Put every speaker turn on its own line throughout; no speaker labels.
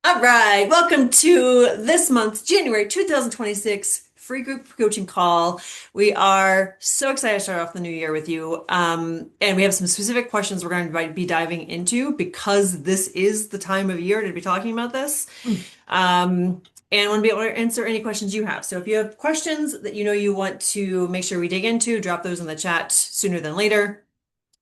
All right, welcome to this month's January 2026 free group coaching call. We are so excited to start off the new year with you. And we have some specific questions we're going to be diving into because this is the time of year to be talking about this. And I want to be able to answer any questions you have. So if you have questions that you know you want to make sure we dig into, drop those in the chat sooner than later.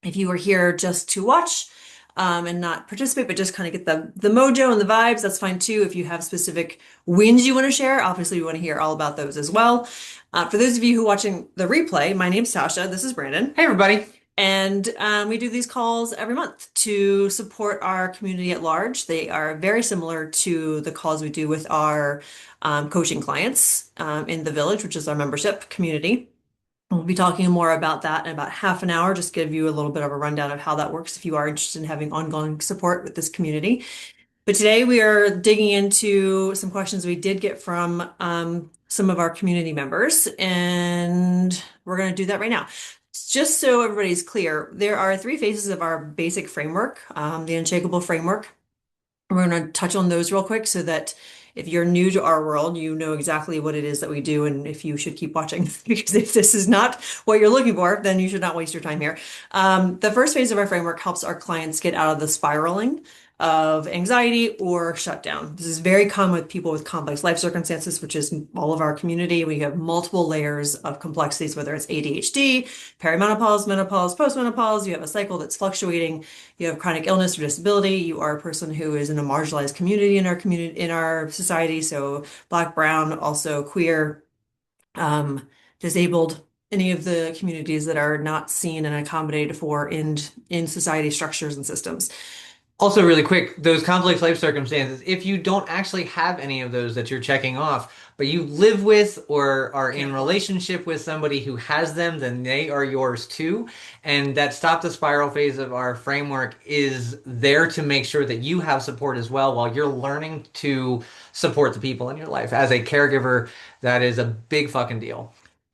If you are here just to watch, and not participate, but just kind of get the mojo and the vibes, that's fine too. If you have specific wins you want to share, obviously we want to hear all about those as well. For those of you who are watching the replay, my name's Tasha. This is Brandon.
Hey, everybody.
And we do these calls every month to support our community at large. They are very similar to the calls we do with our coaching clients in the village, which is our membership community. We'll be talking more about that in about half an hour, just give you a little bit of a rundown of how that works if you are interested in having ongoing support with this community. But today we are digging into some questions we did get from some of our community members, and we're going to do that right now. Just so everybody's clear, there are three phases of our basic framework, the Unshakable framework. We're going to touch on those real quick so that if you're new to our world, you know exactly what it is that we do and if you should keep watching. Because if this is not what you're looking for, then you should not waste your time here. The first phase of our framework helps our clients get out of the spiraling of anxiety or shutdown. This is very common with people with complex life circumstances, which is all of our community. We have multiple layers of complexities, whether it's ADHD, perimenopause, menopause, postmenopause, you have a cycle that's fluctuating, you have chronic illness or disability, you are a person who is in a marginalized community in our society, so Black, brown, also queer, disabled, any of the communities that are not seen and accommodated for in society structures and systems.
Also, really quick, those complex life circumstances, if you don't actually have any of those that you're checking off, but you live with or are in
Yeah.
relationship with somebody who has them, then they are yours too. And that stop the spiral phase of our framework is there to make sure that you have support as well while you're learning to support the people in your life. As a caregiver, that is a big fucking deal.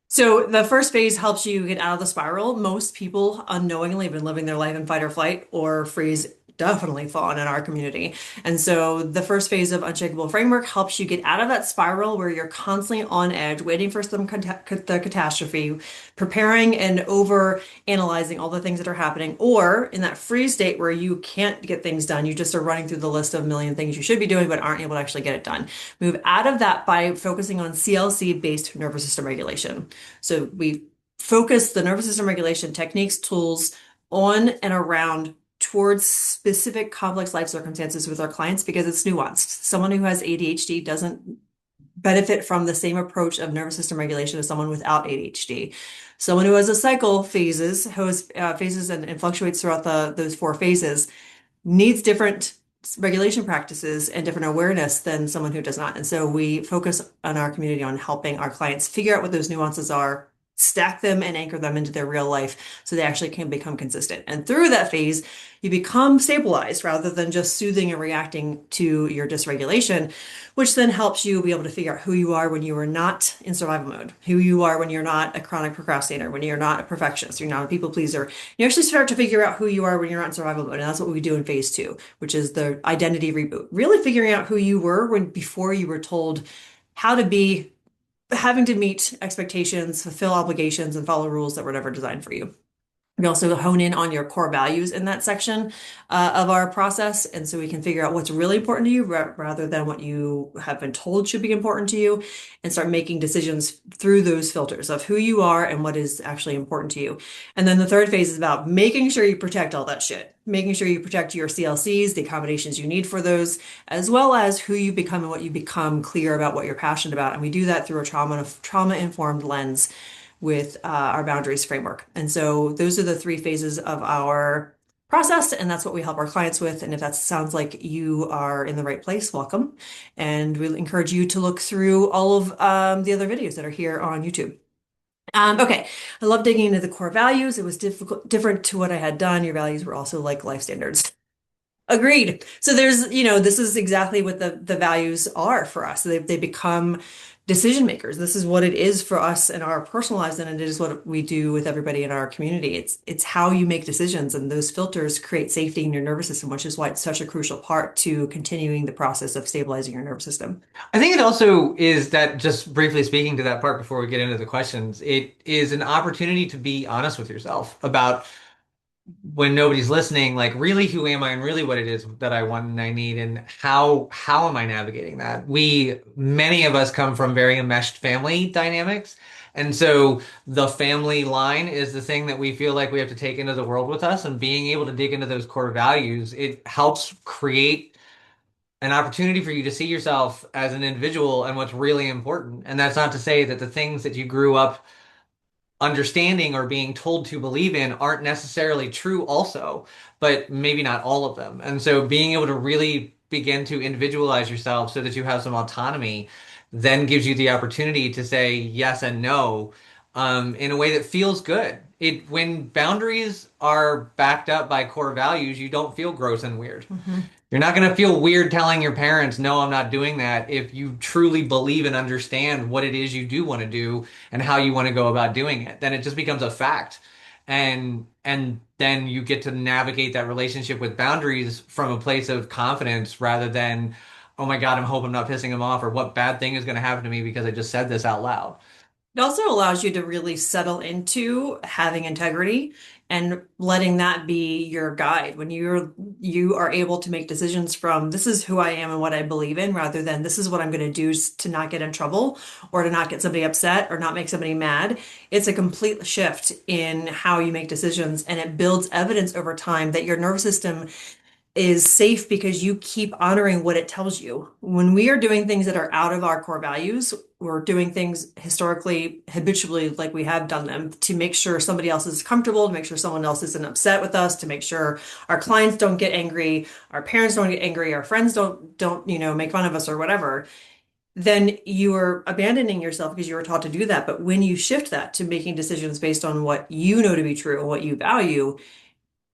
So the first phase helps you get out of the spiral. Most people unknowingly have been living their life in fight or flight or freeze, definitely fallen in our community. And so the first phase of Unshakable Framework helps you get out of that spiral where you're constantly on edge, waiting for the catastrophe, preparing and over analyzing all the things that are happening, or in that freeze state where you can't get things done. You just are running through the list of a million things you should be doing, but aren't able to actually get it done. Move out of that by focusing on CLC-based nervous system regulation. So we focus the nervous system regulation techniques, tools on and around towards specific complex life circumstances with our clients because it's nuanced. Someone who has ADHD doesn't benefit from the same approach of nervous system regulation as someone without ADHD. Someone who has a cycle who has phases and fluctuates throughout those four phases needs different regulation practices and different awareness than someone who does not. And so we focus on our community on helping our clients figure out what those nuances are, stack them and anchor them into their real life so they actually can become consistent. And through that phase, you become stabilized rather than just soothing and reacting to your dysregulation, which then helps you be able to figure out who you are when you are not in survival mode, who you are when you're not a chronic procrastinator, when you're not a perfectionist, you're not a people pleaser. You actually start to figure out who you are when you're not in survival mode. And that's what we do in phase two, which is the identity reboot, really figuring out who you were before you were told how to be, having to meet expectations, fulfill obligations, and follow rules that were never designed for you. We also hone in on your core values in that section of our process. And so we can figure out what's really important to you rather than what you have been told should be important to you and start making decisions through those filters of who you are and what is actually important to you. And then the third phase is about making sure you protect all that shit, making sure you protect your CLCs, the accommodations you need for those, as well as who you become and what you become clear about what you're passionate about. And we do that through a trauma-informed lens with our boundaries framework. And so those are the three phases of our process, and that's what we help our clients with. And if that sounds like you are in the right place, welcome. And we encourage you to look through all of the other videos that are here on YouTube. Okay, I love digging into the core values. It was different to what I had done. Your values were also like life standards. Agreed. So there's, this is exactly what the values are for us. They become decision makers. This is what it is for us in our personal lives, and it is what we do with everybody in our community. It's how you make decisions, and those filters create safety in your nervous system, which is why it's such a crucial part to continuing the process of stabilizing your nervous system.
I think it also is that, just briefly speaking to that part before we get into the questions, it is an opportunity to be honest with yourself about when nobody's listening, like really who am I and really what it is that I want and I need and how am I navigating that? Many of us come from very enmeshed family dynamics. And so the family line is the thing that we feel like we have to take into the world with us, and being able to dig into those core values, it helps create an opportunity for you to see yourself as an individual and what's really important. And that's not to say that the things that you grew up understanding or being told to believe in aren't necessarily true also, but maybe not all of them. And so being able to really begin to individualize yourself so that you have some autonomy then gives you the opportunity to say yes and no in a way that feels good. When boundaries are backed up by core values, you don't feel gross and weird.
Mhm.
You're not going to feel weird telling your parents, no, I'm not doing that, if you truly believe and understand what it is you do want to do and how you want to go about doing it. Then it just becomes a fact. And then you get to navigate that relationship with boundaries from a place of confidence rather than, oh my God, I hope I'm not pissing him off, or what bad thing is going to happen to me because I just said this out loud.
It also allows you to really settle into having integrity and letting that be your guide when you are able to make decisions from this is who I am and what I believe in rather than this is what I'm going to do to not get in trouble or to not get somebody upset or not make somebody mad. It's a complete shift in how you make decisions and it builds evidence over time that your nervous system is safe because you keep honoring what it tells you. When we are doing things that are out of our core values, we're doing things historically, habitually, like we have done them to make sure somebody else is comfortable, to make sure someone else isn't upset with us, to make sure our clients don't get angry, our parents don't get angry, our friends don't make fun of us or whatever. Then you are abandoning yourself because you were taught to do that. But when you shift that to making decisions based on what you know to be true and what you value,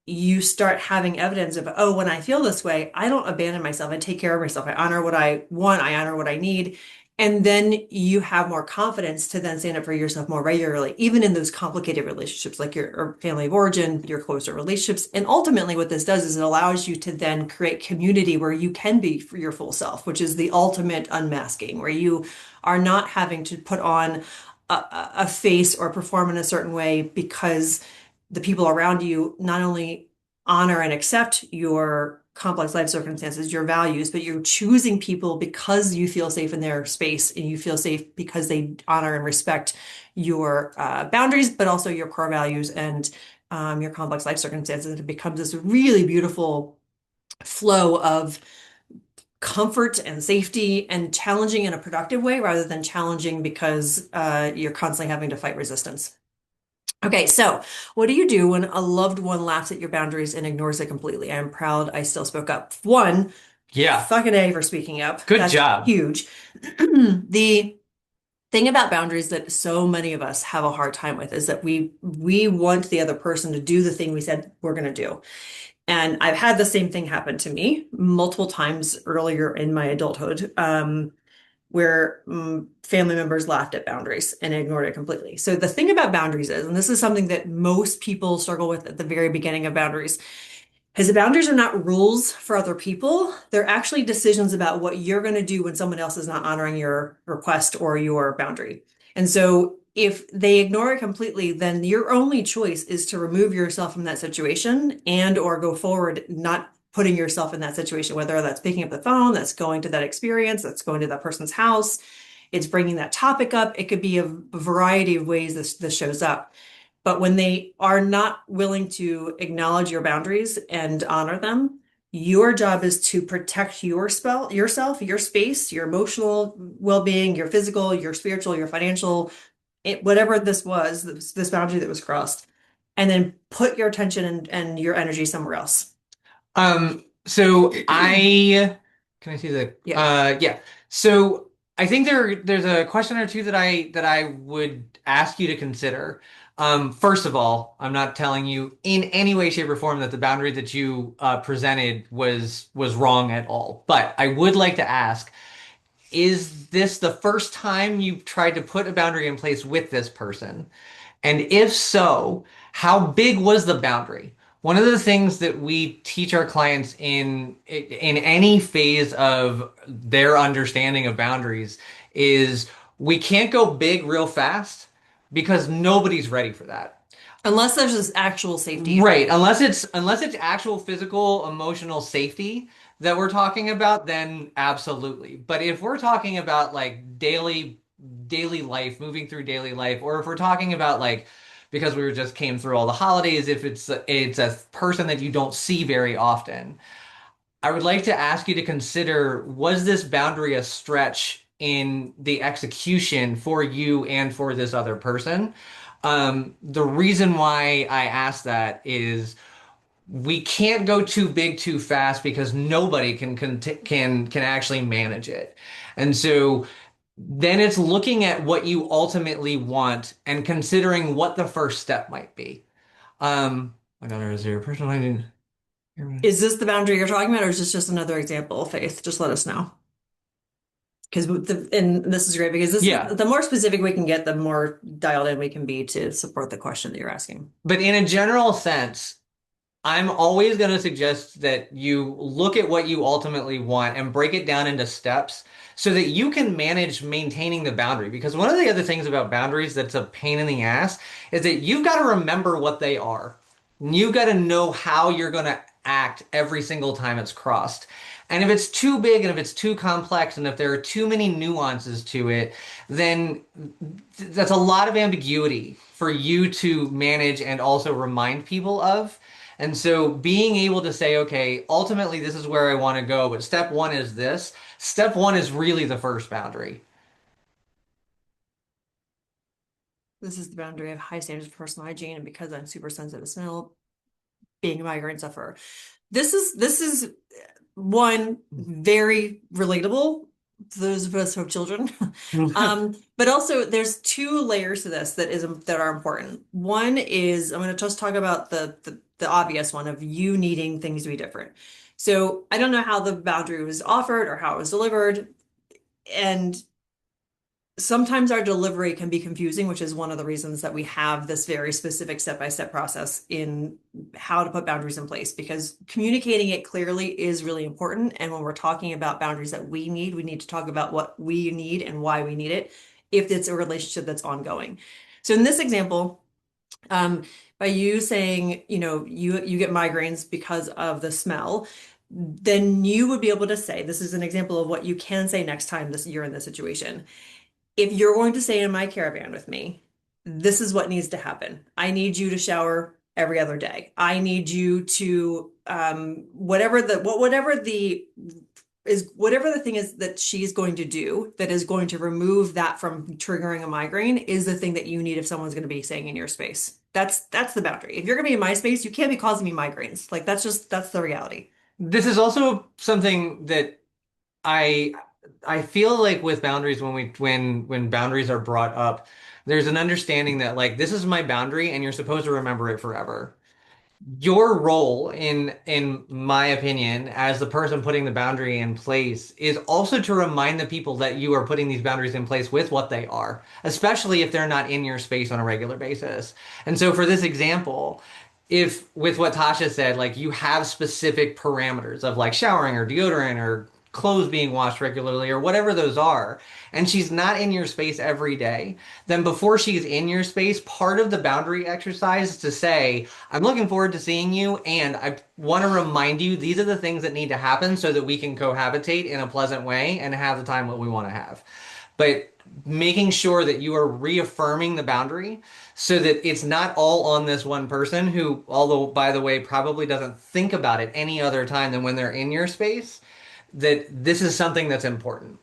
you start having evidence of, oh, when I feel this way, I don't abandon myself. I take care of myself. I honor what I want. I honor what I need. And then you have more confidence to then stand up for yourself more regularly, even in those complicated relationships, like your or family of origin, your closer relationships. And ultimately, what this does is it allows you to then create community where you can be for your full self, which is the ultimate unmasking, where you are not having to put on a face or perform in a certain way because the people around you not only honor and accept your complex life circumstances, your values, but you're choosing people because you feel safe in their space and you feel safe because they honor and respect your boundaries, but also your core values and your complex life circumstances. And it becomes this really beautiful flow of comfort and safety and challenging in a productive way rather than challenging because you're constantly having to fight resistance. Okay, so what do you do when a loved one laughs at your boundaries and ignores it completely? I'm proud I still spoke up. One,
Yeah,
fucking A for speaking up.
good
That's
job.
huge. The thing about boundaries that so many of us have a hard time with is that we want the other person to do the thing we said we're going to do. And I've had the same thing happen to me multiple times earlier in my adulthood. Where family members laughed at boundaries and ignored it completely. So the thing about boundaries is, and this is something that most people struggle with at the very beginning of boundaries, is the boundaries are not rules for other people. They're actually decisions about what you're going to do when someone else is not honoring your request or your boundary. And so if they ignore it completely, then your only choice is to remove yourself from that situation and or go forward, not putting yourself in that situation, whether that's picking up the phone, that's going to that experience, that's going to that person's house, it's bringing that topic up. It could be a variety of ways this shows up. But when they are not willing to acknowledge your boundaries and honor them, your job is to protect yourself, your space, your emotional well-being, your physical, your spiritual, your financial, whatever this was, this boundary that was crossed, and then put your attention and your energy somewhere else.
So I can I see the
Yeah.
yeah. So I think there's a question or two that I would ask you to consider. First of all, I'm not telling you in any way, shape, or form that the boundary that you presented was wrong at all. But I would like to ask, is this the first time you've tried to put a boundary in place with this person? And if so, how big was the boundary? One of the things that we teach our clients in any phase of their understanding of boundaries is we can't go big real fast because nobody's ready for that.
Unless there's this actual safety.
Right, unless it's actual physical, emotional safety that we're talking about, then absolutely. But if we're talking about like daily life, moving through daily life, or if we're talking about like because we were just came through all the holidays, if it's a person that you don't see very often, I would like to ask you to consider, was this boundary a stretch in the execution for you and for this other person? The reason why I ask that is we can't go too big too fast because nobody can actually manage it. And so then it's looking at what you ultimately want and considering what the first step might be. My daughter is here. Personal hygiene.
Is this the boundary you're talking about, or is this just another example, Faith? Just let us know. Because and this is great because this is
Yeah.
the more specific we can get, the more dialed in we can be to support the question that you're asking.
But in a general sense, I'm always going to suggest that you look at what you ultimately want and break it down into steps so that you can manage maintaining the boundary. Because one of the other things about boundaries that's a pain in the ass is that you've got to remember what they are. You've got to know how you're going to act every single time it's crossed. And if it's too big and if it's too complex and if there are too many nuances to it, then that's a lot of ambiguity for you to manage and also remind people of. And so being able to say, okay, ultimately this is where I want to go, but step one is this. Step one is really the first boundary.
This is the boundary of high standards of personal hygiene, and because I'm super sensitive to smell, being a migraine sufferer. This is one very relatable to those of us who have children. But also there's two layers to this that are important. One is I'm going to just talk about the obvious one of you needing things to be different. So I don't know how the boundary was offered or how it was delivered, and sometimes our delivery can be confusing, which is one of the reasons that we have this very specific step-by-step process in how to put boundaries in place, because communicating it clearly is really important. And when we're talking about boundaries that we need to talk about what we need and why we need it, if it's a relationship that's ongoing. So in this example, by you saying, you get migraines because of the smell, then you would be able to say, this is an example of what you can say next time you're in this situation. If you're going to stay in my caravan with me, this is what needs to happen. I need you to shower every other day. I need you to whatever the thing is that she's going to do that is going to remove that from triggering a migraine is the thing that you need if someone's going to be staying in your space. That's the boundary. If you're going to be in my space, you can't be causing me migraines. Like that's the reality.
This is also something that I I feel like with boundaries when boundaries are brought up, there's an understanding that like this is my boundary and you're supposed to remember it forever. Your role in my opinion as the person putting the boundary in place is also to remind the people that you are putting these boundaries in place with what they are, especially if they're not in your space on a regular basis. And so for this example, if with what Tasha said, like you have specific parameters of like showering or deodorant or clothes being washed regularly or whatever those are, and she's not in your space every day, then before she's in your space, part of the boundary exercise is to say, I'm looking forward to seeing you, and I want to remind you these are the things that need to happen so that we can cohabitate in a pleasant way and have the time that we want to have. But making sure that you are reaffirming the boundary so that it's not all on this one person who, although by the way, probably doesn't think about it any other time than when they're in your space, that this is something that's important.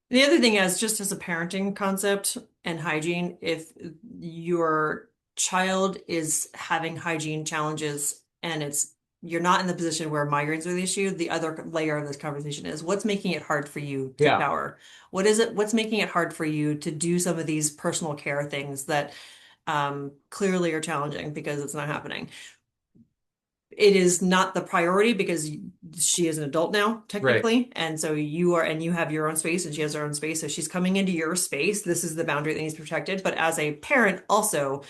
The other thing is just as a parenting concept and hygiene, if your child is having hygiene challenges and you're not in the position where migraines are the issue, the other layer of this conversation is what's making it hard for you to
Yeah.
shower? What's making it hard for you to do some of these personal care things that clearly are challenging because it's not happening? it is not the priority because she is an adult now,
Right.
technically. And so you have your own space and she has her own space. So she's coming into your space. This is the boundary that needs to be protected. But as a parent, also,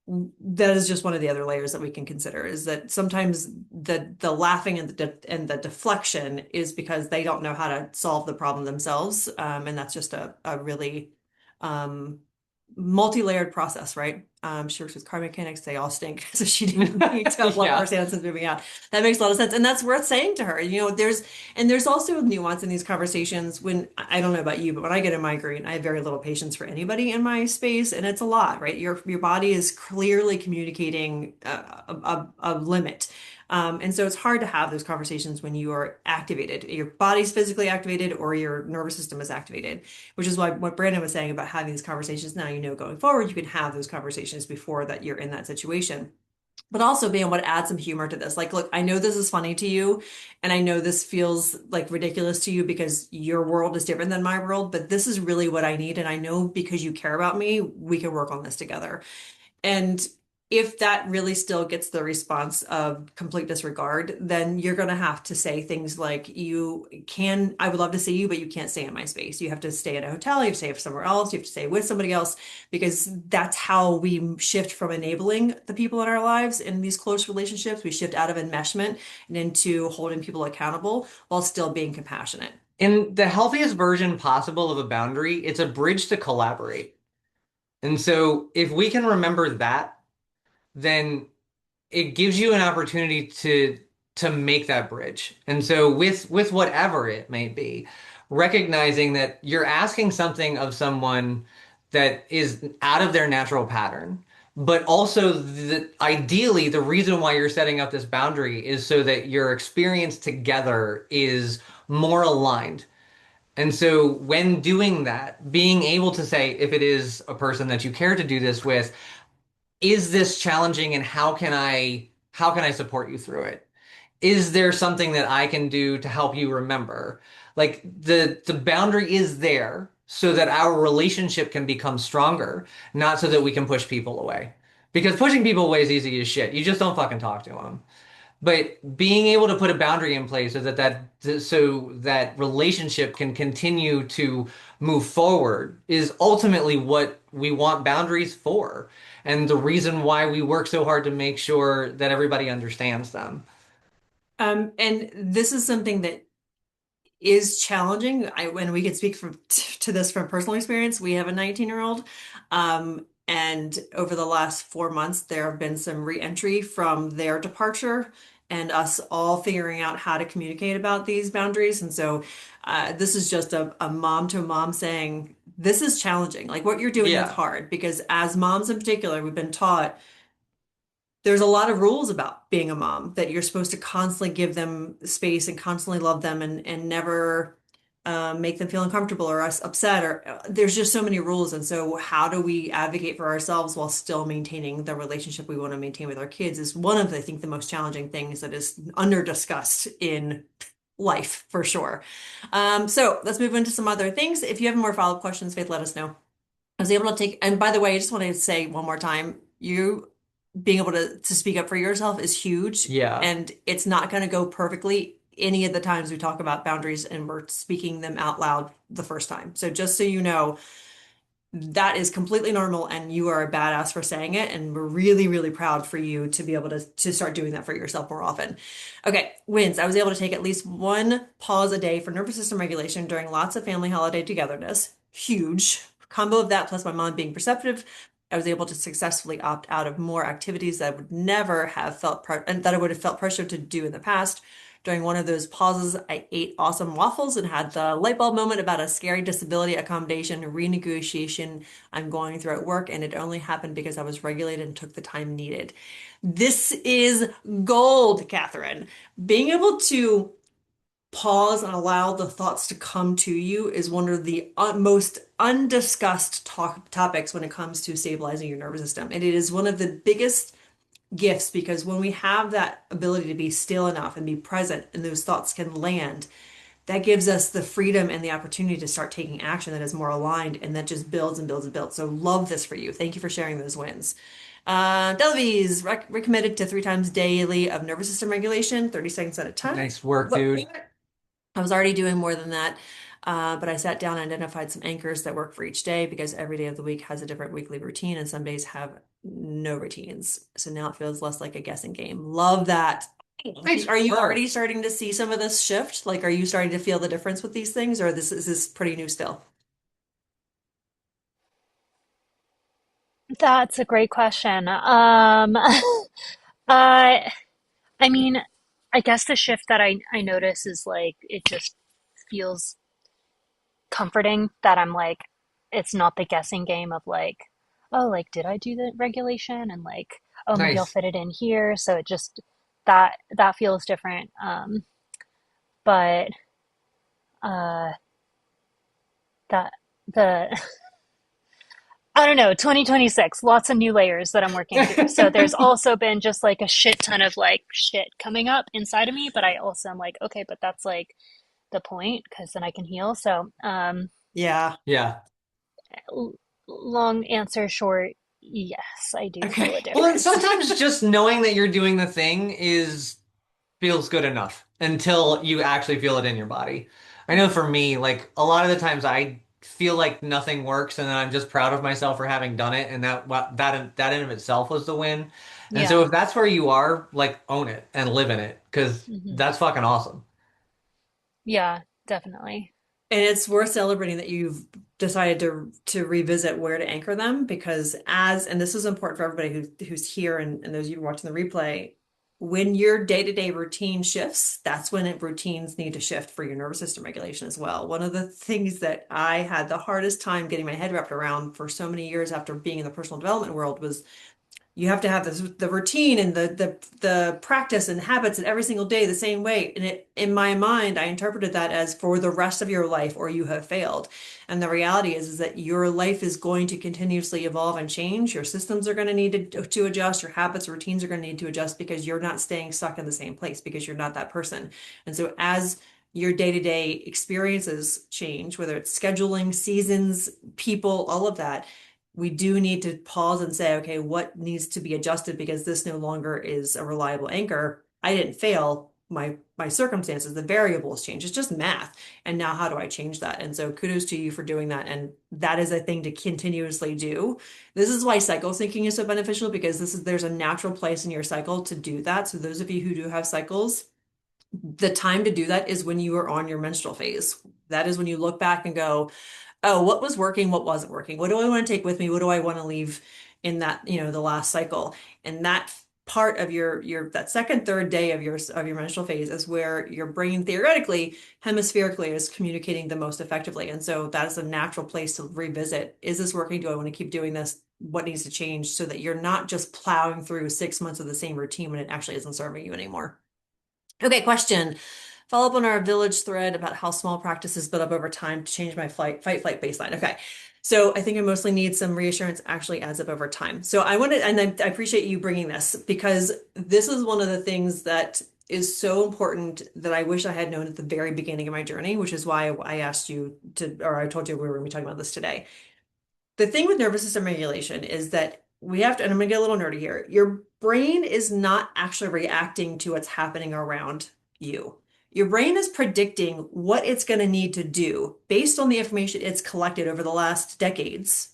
that is just one of the other layers that we can consider is that sometimes the laughing and the deflection is because they don't know how to solve the problem themselves. And that's just a really um, multi-layered process, right? She works with car mechanics, they all stink. So she didn't need to love
Yeah.
our since moving out. That makes a lot of sense. And that's worth saying to her. There's also nuance in these conversations when I don't know about you, but when I get a migraine, I have very little patience for anybody in my space, and it's a lot, right? Your body is clearly communicating a limit. And so it's hard to have those conversations when you are activated. Your body's physically activated or your nervous system is activated, which is why what Brandon was saying about having these conversations now, going forward, you can have those conversations before that you're in that situation. But also being able to add some humor to this. Like, look, I know this is funny to you, and I know this feels like ridiculous to you because your world is different than my world, but this is really what I need. And I know because you care about me, we can work on this together. And if that really still gets the response of complete disregard, then you're going to have to say things like, I would love to see you, but you can't stay in my space. You have to stay at a hotel, you have to stay somewhere else, you have to stay with somebody else, because that's how we shift from enabling the people in our lives in these close relationships. We shift out of enmeshment and into holding people accountable while still being compassionate.
In the healthiest version possible of a boundary, it's a bridge to collaborate. And so if we can remember that, then it gives you an opportunity to make that bridge. And so with whatever it may be, recognizing that you're asking something of someone that is out of their natural pattern, but also ideally the reason why you're setting up this boundary is so that your experience together is more aligned. And so when doing that, being able to say, if it is a person that you care to do this with, is this challenging and how can I support you through it? Is there something that I can do to help you remember? Like the boundary is there so that our relationship can become stronger, not so that we can push people away. Because pushing people away is easy as shit. You just don't fucking talk to them. But being able to put a boundary in place so that relationship can continue to move forward is ultimately what we want boundaries for, and the reason why we work so hard to make sure that everybody understands them.
And this is something that is challenging. When we can speak to this from personal experience, we have a 19-year-old. And over the last 4 months, there have been some re-entry from their departure and us all figuring out how to communicate about these boundaries. And so this is just a mom to mom saying, this is challenging. Like what you're doing is
Yeah.
hard because as moms in particular, we've been taught there's a lot of rules about being a mom that you're supposed to constantly give them space and constantly love them and never make them feel uncomfortable or upset or there's just so many rules. And so how do we advocate for ourselves while still maintaining the relationship we want to maintain with our kids is one of, I think, the most challenging things that is under discussed in life for sure. So let's move into some other things. If you have more follow-up questions, Faith, let us know. I was able to take, and by the way, I just want to say one more time, you being able to speak up for yourself is huge,
Yeah.
and it's not going to go perfectly any of the times we talk about boundaries and we're speaking them out loud the first time. So just so you know, that is completely normal, and you are a badass for saying it, and we're really, really proud for you to be able to start doing that for yourself more often. Okay, wins. I was able to take at least one pause a day for nervous system regulation during lots of family holiday togetherness. Huge. Combo of that plus my mom being perceptive, I was able to successfully opt out of more activities that I would never have felt and that I would have felt pressure to do in the past. During one of those pauses, I ate awesome waffles and had the light bulb moment about a scary disability accommodation renegotiation I'm going through at work, and it only happened because I was regulated and took the time needed. This is gold, Catherine. Being able to pause and allow the thoughts to come to you is one of the most undiscussed topics when it comes to stabilizing your nervous system. And it is one of the biggest gifts because when we have that ability to be still enough and be present and those thoughts can land, that gives us the freedom and the opportunity to start taking action that is more aligned and that just builds and builds and builds. So love this for you. Thank you for sharing those wins. Delavise recommended to 3 times daily of nervous system regulation, 30 seconds at a time.
Nice work,
But
dude.
I was already doing more than that. But I sat down and identified some anchors that work for each day because every day of the week has a different weekly routine, and some days have no routines. So now it feels less like a guessing game. Love that.
Nice
Are you
work.
already starting to see some of this shift? Like, are you starting to feel the difference with these things, or this is this pretty new still?
That's a great question. I mean, I guess the shift that I notice is like it just feels comforting that I'm like it's not the guessing game of like, oh, like did I do the regulation and like, oh, maybe I'll
Nice.
fit it in here. So it just that feels different. But uh that the I don't know, 2026, lots of new layers that I'm working through. So there's also been just like a shit ton of like shit coming up inside of me, but I also am like, okay, but that's like the point because then I can heal. So,
Yeah.
Yeah.
l- long answer short, yes, I do feel a
Okay.
Well, and
difference.
sometimes just knowing that you're doing the thing is feels good enough until you actually feel it in your body. I know for me, like a lot of the times I feel like nothing works and then I'm just proud of myself for having done it and that in of itself was the win. And so
Yeah.
if that's where you are, like own it and live in it because
Hmm.
that's fucking awesome.
Yeah, definitely.
And it's worth celebrating that you've decided to revisit where to anchor them because and this is important for everybody who's here and those of you watching the replay, when your day-to-day routine shifts, that's when routines need to shift for your nervous system regulation as well. One of the things that I had the hardest time getting my head wrapped around for so many years after being in the personal development world was you have to have the routine and the practice and habits and every single day the same way. And it in my mind, I interpreted that as for the rest of your life or you have failed. And the reality is that your life is going to continuously evolve and change. Your systems are going to need to adjust, your habits, routines are going to need to adjust because you're not staying stuck in the same place because you're not that person. And so as your day-to-day experiences change, whether it's scheduling, seasons, people, all of that, we do need to pause and say, okay, what needs to be adjusted because this no longer is a reliable anchor. I didn't fail. My circumstances, the variables change. It's just math. And now how do I change that? And so kudos to you for doing that. And that is a thing to continuously do. This is why cycle syncing is so beneficial because there's a natural place in your cycle to do that. So those of you who do have cycles, the time to do that is when you are on your menstrual phase. That is when you look back and go, oh, what was working, what wasn't working? What do I want to take with me? What do I want to leave in that, the last cycle? And that part of your that second, third day of your menstrual phase is where your brain theoretically, hemispherically is communicating the most effectively. And so that is a natural place to revisit. Is this working? Do I want to keep doing this? What needs to change so that you're not just plowing through 6 months of the same routine when it actually isn't serving you anymore? Okay, question. Follow up on our village thread about how small practices build up over time to change my fight, flight baseline. Okay. So I think I mostly need some reassurance actually adds up over time. So I wanted, and I appreciate you bringing this because this is one of the things that is so important that I wish I had known at the very beginning of my journey, which is why I asked you to, or I told you we were going to be talking about this today. The thing with nervous system regulation is that we have to, and I'm going to get a little nerdy here. Your brain is not actually reacting to what's happening around you. Your brain is predicting what it's going to need to do based on the information it's collected over the last decades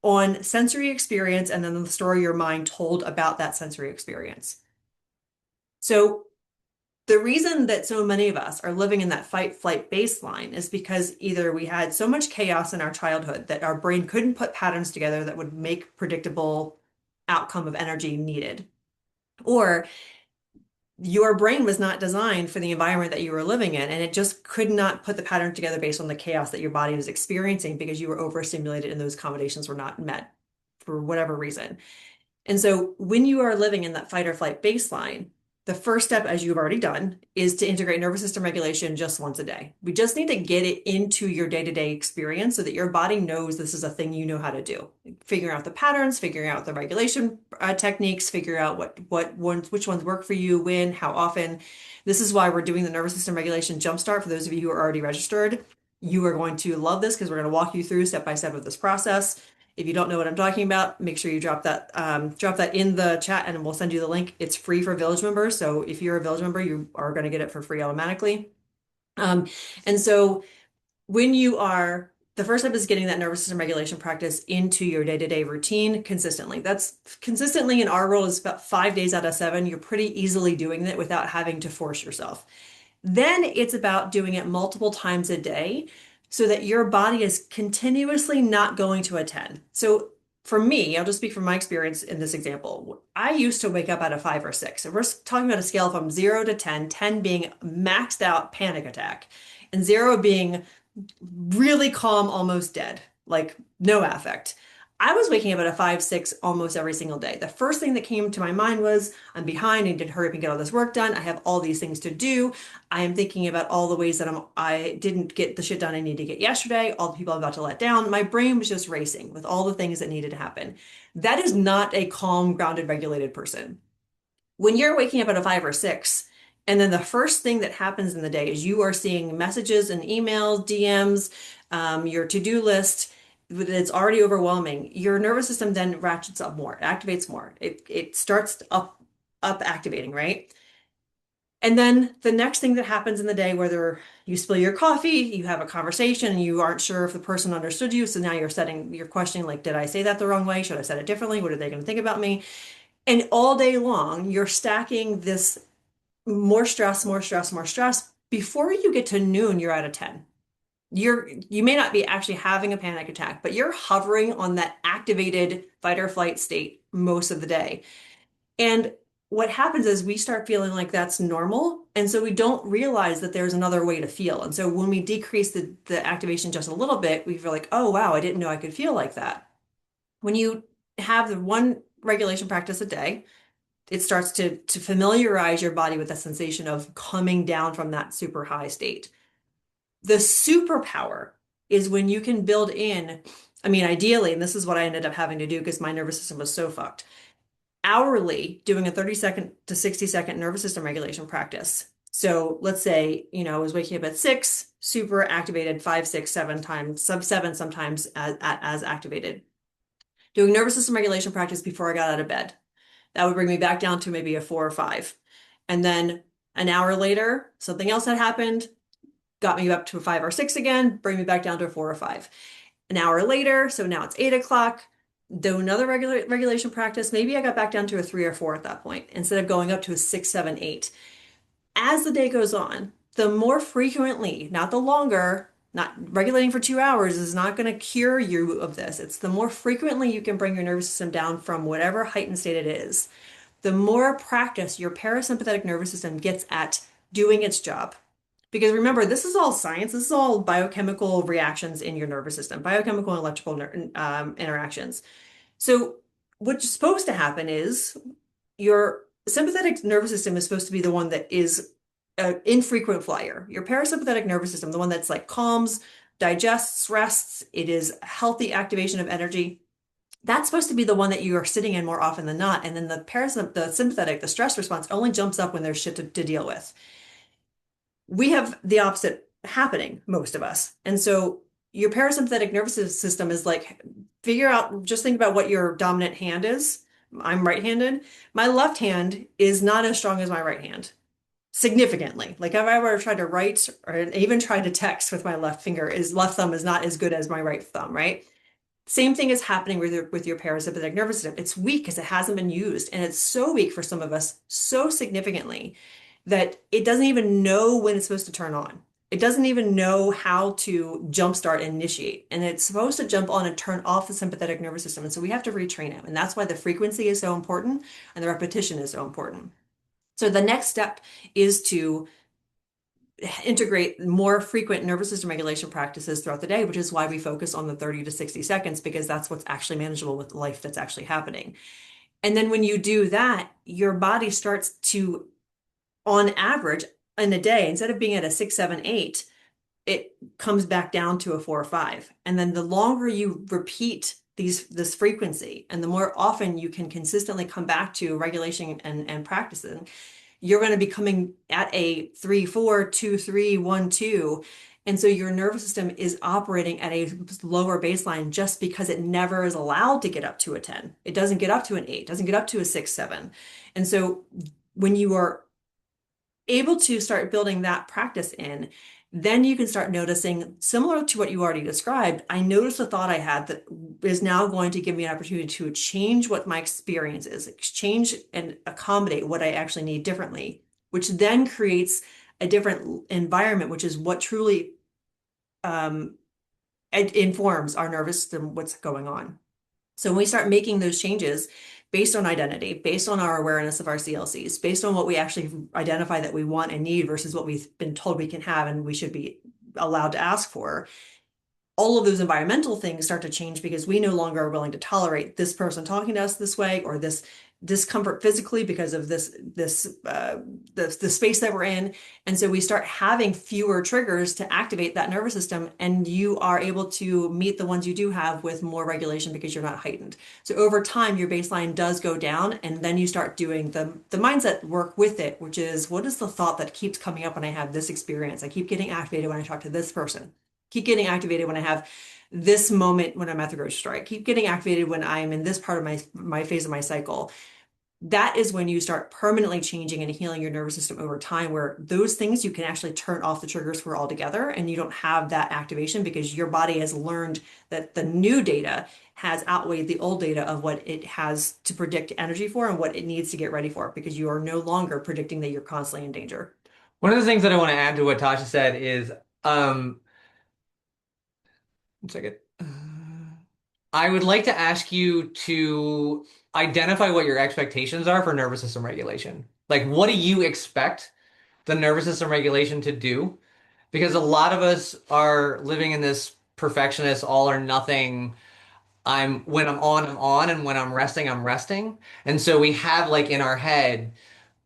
on sensory experience and then the story your mind told about that sensory experience. So the reason that so many of us are living in that fight flight baseline is because either we had so much chaos in our childhood that our brain couldn't put patterns together that would make predictable outcome of energy needed, or your brain was not designed for the environment that you were living in, and it just could not put the pattern together based on the chaos that your body was experiencing because you were overstimulated and those accommodations were not met for whatever reason. And so when you are living in that fight or flight baseline, the first step, as you've already done, is to integrate nervous system regulation just once a day. We just need to get it into your day-to-day experience so that your body knows this is a thing you know how to do. Figuring out the patterns, figuring out the regulation techniques, figure out which ones work for you, when, how often. This is why we're doing the nervous system regulation jumpstart. For those of you who are already registered, you are going to love this because we're going to walk you through step by step of this process. If you don't know what I'm talking about, make sure you drop that in the chat and we'll send you the link. It's free for Village members. So if you're a Village member, you are going to get it for free automatically. Um, and so when you are, the first step is getting that nervous system regulation practice into your day-to-day routine consistently. That's consistently in our role is about 5 days out of 7. You're pretty easily doing that without having to force yourself. Then it's about doing it multiple times a day so that your body is continuously not going to a 10. So for me, I'll just speak from my experience in this example. I used to wake up at a 5 or 6. So we're talking about a scale from 0 to 10, 10 being maxed out panic attack, and 0 being really calm, almost dead, like no affect. I was waking up at a 5, 6 almost every single day. The first thing that came to my mind was, I'm behind. I need to hurry up and get all this work done. I have all these things to do. I am thinking about all the ways that I didn't get the shit done I need to get yesterday, all the people I'm about to let down. My brain was just racing with all the things that needed to happen. That is not a calm, grounded, regulated person. When you're waking up at a 5 or 6, and then the first thing that happens in the day is you are seeing messages and emails, DMs, your to-do list, it's already overwhelming. Your nervous system then ratchets up more, activates more. It starts up activating, right? And then the next thing that happens in the day, whether you spill your coffee, you have a conversation, and you aren't sure if the person understood you, so now you're questioning, like, did I say that the wrong way? Should I say it differently? What are they going to think about me? And all day long, you're stacking this more stress, more stress, more stress. Before you get to noon, you're at a 10. You may not be actually having a panic attack, but you're hovering on that activated fight or flight state most of the day. And what happens is we start feeling like that's normal. And so we don't realize that there's another way to feel. And so when we decrease the activation just a little bit, we feel like, oh, wow, I didn't know I could feel like that. When you have the one regulation practice a day, it starts to familiarize your body with the sensation of coming down from that super high state. The superpower is when you can build in, I mean, ideally, and this is what I ended up having to do because my nervous system was so fucked, hourly doing a 30-second to 60-second nervous system regulation practice. So let's say, I was waking up at 6, super activated, 5, 6, 7 times, sub 7 sometimes as activated. Doing nervous system regulation practice before I got out of bed. That would bring me back down to maybe a 4 or 5. And then an hour later, something else had happened, got me up to a 5 or 6 again, bring me back down to a 4 or 5. An hour later, so now it's 8 o'clock, do another regulation practice. Maybe I got back down to a 3 or 4 at that point, instead of going up to a 6, 7, 8. As the day goes on, the more frequently, not the longer, not regulating for 2 hours is not going to cure you of this. It's the more frequently you can bring your nervous system down from whatever heightened state it is, the more practice your parasympathetic nervous system gets at doing its job. Because remember, this is all science. This is all biochemical reactions in your nervous system, biochemical and electrical interactions. So what's supposed to happen is your sympathetic nervous system is supposed to be the one that is an infrequent flyer. Your parasympathetic nervous system, the one that's like calms, digests, rests, it is healthy activation of energy. That's supposed to be the one that you are sitting in more often than not. And then the sympathetic, the stress response only jumps up when there's shit to deal with. We have the opposite happening, most of us. And so your parasympathetic nervous system is like, just think about what your dominant hand is. I'm right-handed. My left hand is not as strong as my right hand, significantly. Like if I ever tried to write or even tried to text with my left thumb is not as good as my right thumb, right? Same thing is happening with your parasympathetic nervous system. It's weak because it hasn't been used. And it's so weak for some of us, so significantly, that it doesn't even know when it's supposed to turn on. It doesn't even know how to jumpstart and initiate. And it's supposed to jump on and turn off the sympathetic nervous system. And so we have to retrain it. And that's why the frequency is so important and the repetition is so important. So the next step is to integrate more frequent nervous system regulation practices throughout the day, which is why we focus on the 30 to 60 seconds, because that's what's actually manageable with life that's actually happening. And then when you do that, your body starts to, on average, in a day, instead of being at a 6, 7, 8, it comes back down to a 4 or 5. And then the longer you repeat this frequency and the more often you can consistently come back to regulation and practicing, you're going to be coming at a 3, 4, 2, 3, 1, 2. And so your nervous system is operating at a lower baseline just because it never is allowed to get up to a 10. It doesn't get up to an 8, doesn't get up to a 6, 7. And so when you are able to start building that practice in, then you can start noticing, similar to what you already described, I noticed a thought I had that is now going to give me an opportunity to change what my experience is, change and accommodate what I actually need differently, which then creates a different environment, which is what truly um, it informs our nervous system, what's going on. So when we start making those changes based on identity, based on our awareness of our CLCs, based on what we actually identify that we want and need versus what we've been told we can have and we should be allowed to ask for, all of those environmental things start to change because we no longer are willing to tolerate this person talking to us this way or this discomfort physically because of the space that we're in. And so we start having fewer triggers to activate that nervous system, and you are able to meet the ones you do have with more regulation because you're not heightened. So over time, your baseline does go down, and then you start doing the mindset work with it, which is, what is the thought that keeps coming up when I have this experience? I keep getting activated when I talk to this person. Keep getting activated when I have this moment when I'm at the grocery store. I keep getting activated when I'm in this part of my phase of my cycle. That is when you start permanently changing and healing your nervous system over time, where those things you can actually turn off the triggers for altogether, and you don't have that activation because your body has learned that the new data has outweighed the old data of what it has to predict energy for and what it needs to get ready for, because you are no longer predicting that you're constantly in danger.
One of the things that I want to add to what Tasha said is, one second. I would like to ask you to identify what your expectations are for nervous system regulation. Like, what do you expect the nervous system regulation to do? Because a lot of us are living in this perfectionist, all or nothing. When I'm on, and when I'm resting, I'm resting. And so we have like in our head,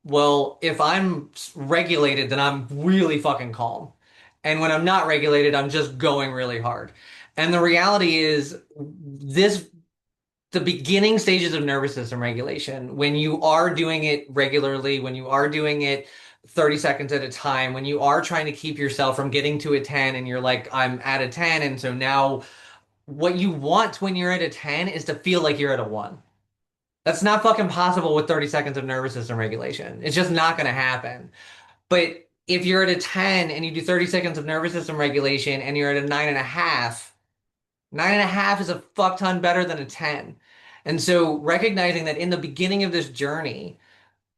well, if I'm regulated, then I'm really fucking calm. And when I'm not regulated, I'm just going really hard. And the reality is this the beginning stages of nervous system regulation, when you are doing it regularly, when you are doing it 30 seconds at a time, when you are trying to keep yourself from getting to a 10 and you're like, I'm at a 10. And so now what you want when you're at a 10 is to feel like you're at a 1. That's not fucking possible with 30 seconds of nervous system regulation. It's just not going to happen. But if you're at a 10 and you do 30 seconds of nervous system regulation and you're at a 9.5, 9.5 is a fuck ton better than a 10. And so recognizing that in the beginning of this journey,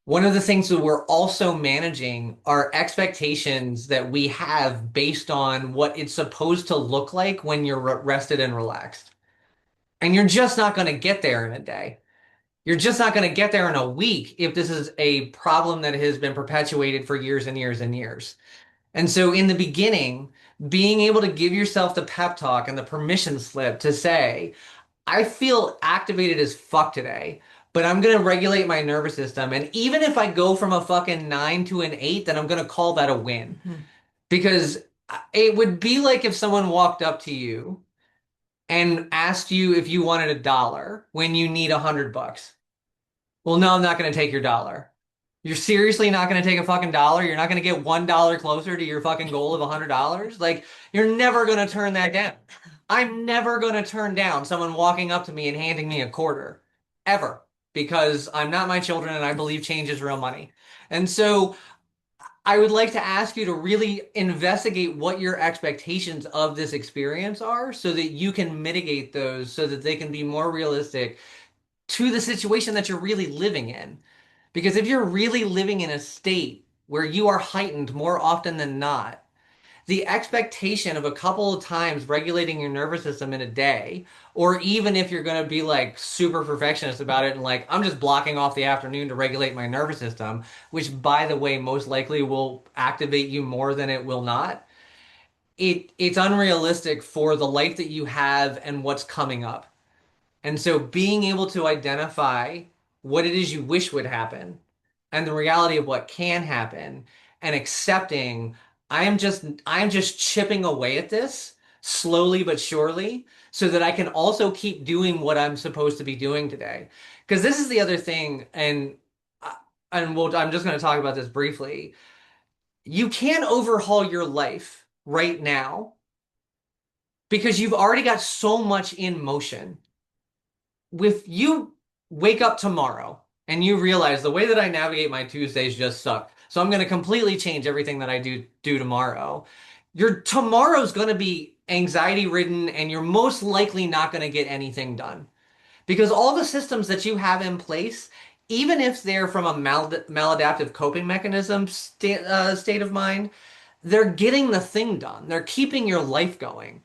one of the things that we're also managing are expectations that we have based on what it's supposed to look like when you're rested and relaxed. And you're just not going to get there in a day. You're just not going to get there in a week if this is a problem that has been perpetuated for years and years and years. And so in the beginning, being able to give yourself the pep talk and the permission slip to say, I feel activated as fuck today, but I'm going to regulate my nervous system. And even if I go from a fucking 9 to an 8, then I'm going to call that a win.
Mhm.
Because it would be like if someone walked up to you and asked you if you wanted $1 when you need $100. Well, no, I'm not going to take your dollar. You're seriously not going to take a fucking dollar? You're not going to get $1 closer to your fucking goal of $100? Like, you're never going to turn that down. I'm never going to turn down someone walking up to me and handing me a quarter, ever, because I'm not my children and I believe change is real money. And so I would like to ask you to really investigate what your expectations of this experience are so that you can mitigate those so that they can be more realistic to the situation that you're really living in. Because if you're really living in a state where you are heightened more often than not, the expectation of a couple of times regulating your nervous system in a day, or even if you're going to be like super perfectionist about it and like, I'm just blocking off the afternoon to regulate my nervous system, which by the way, most likely will activate you more than it will not. It's unrealistic for the life that you have and what's coming up. And so being able to identify what it is you wish would happen and the reality of what can happen and accepting I am just chipping away at this slowly but surely so that I can also keep doing what I'm supposed to be doing today. Because this is the other thing, and I'm just going to talk about this briefly. You can overhaul your life right now because you've already got so much in motion. If you wake up tomorrow and you realize the way that I navigate my Tuesdays just suck, so I'm going to completely change everything that I do tomorrow. Your tomorrow's going to be anxiety ridden, and you're most likely not going to get anything done because all the systems that you have in place, even if they're from a maladaptive coping mechanism state of mind, they're getting the thing done. They're keeping your life going.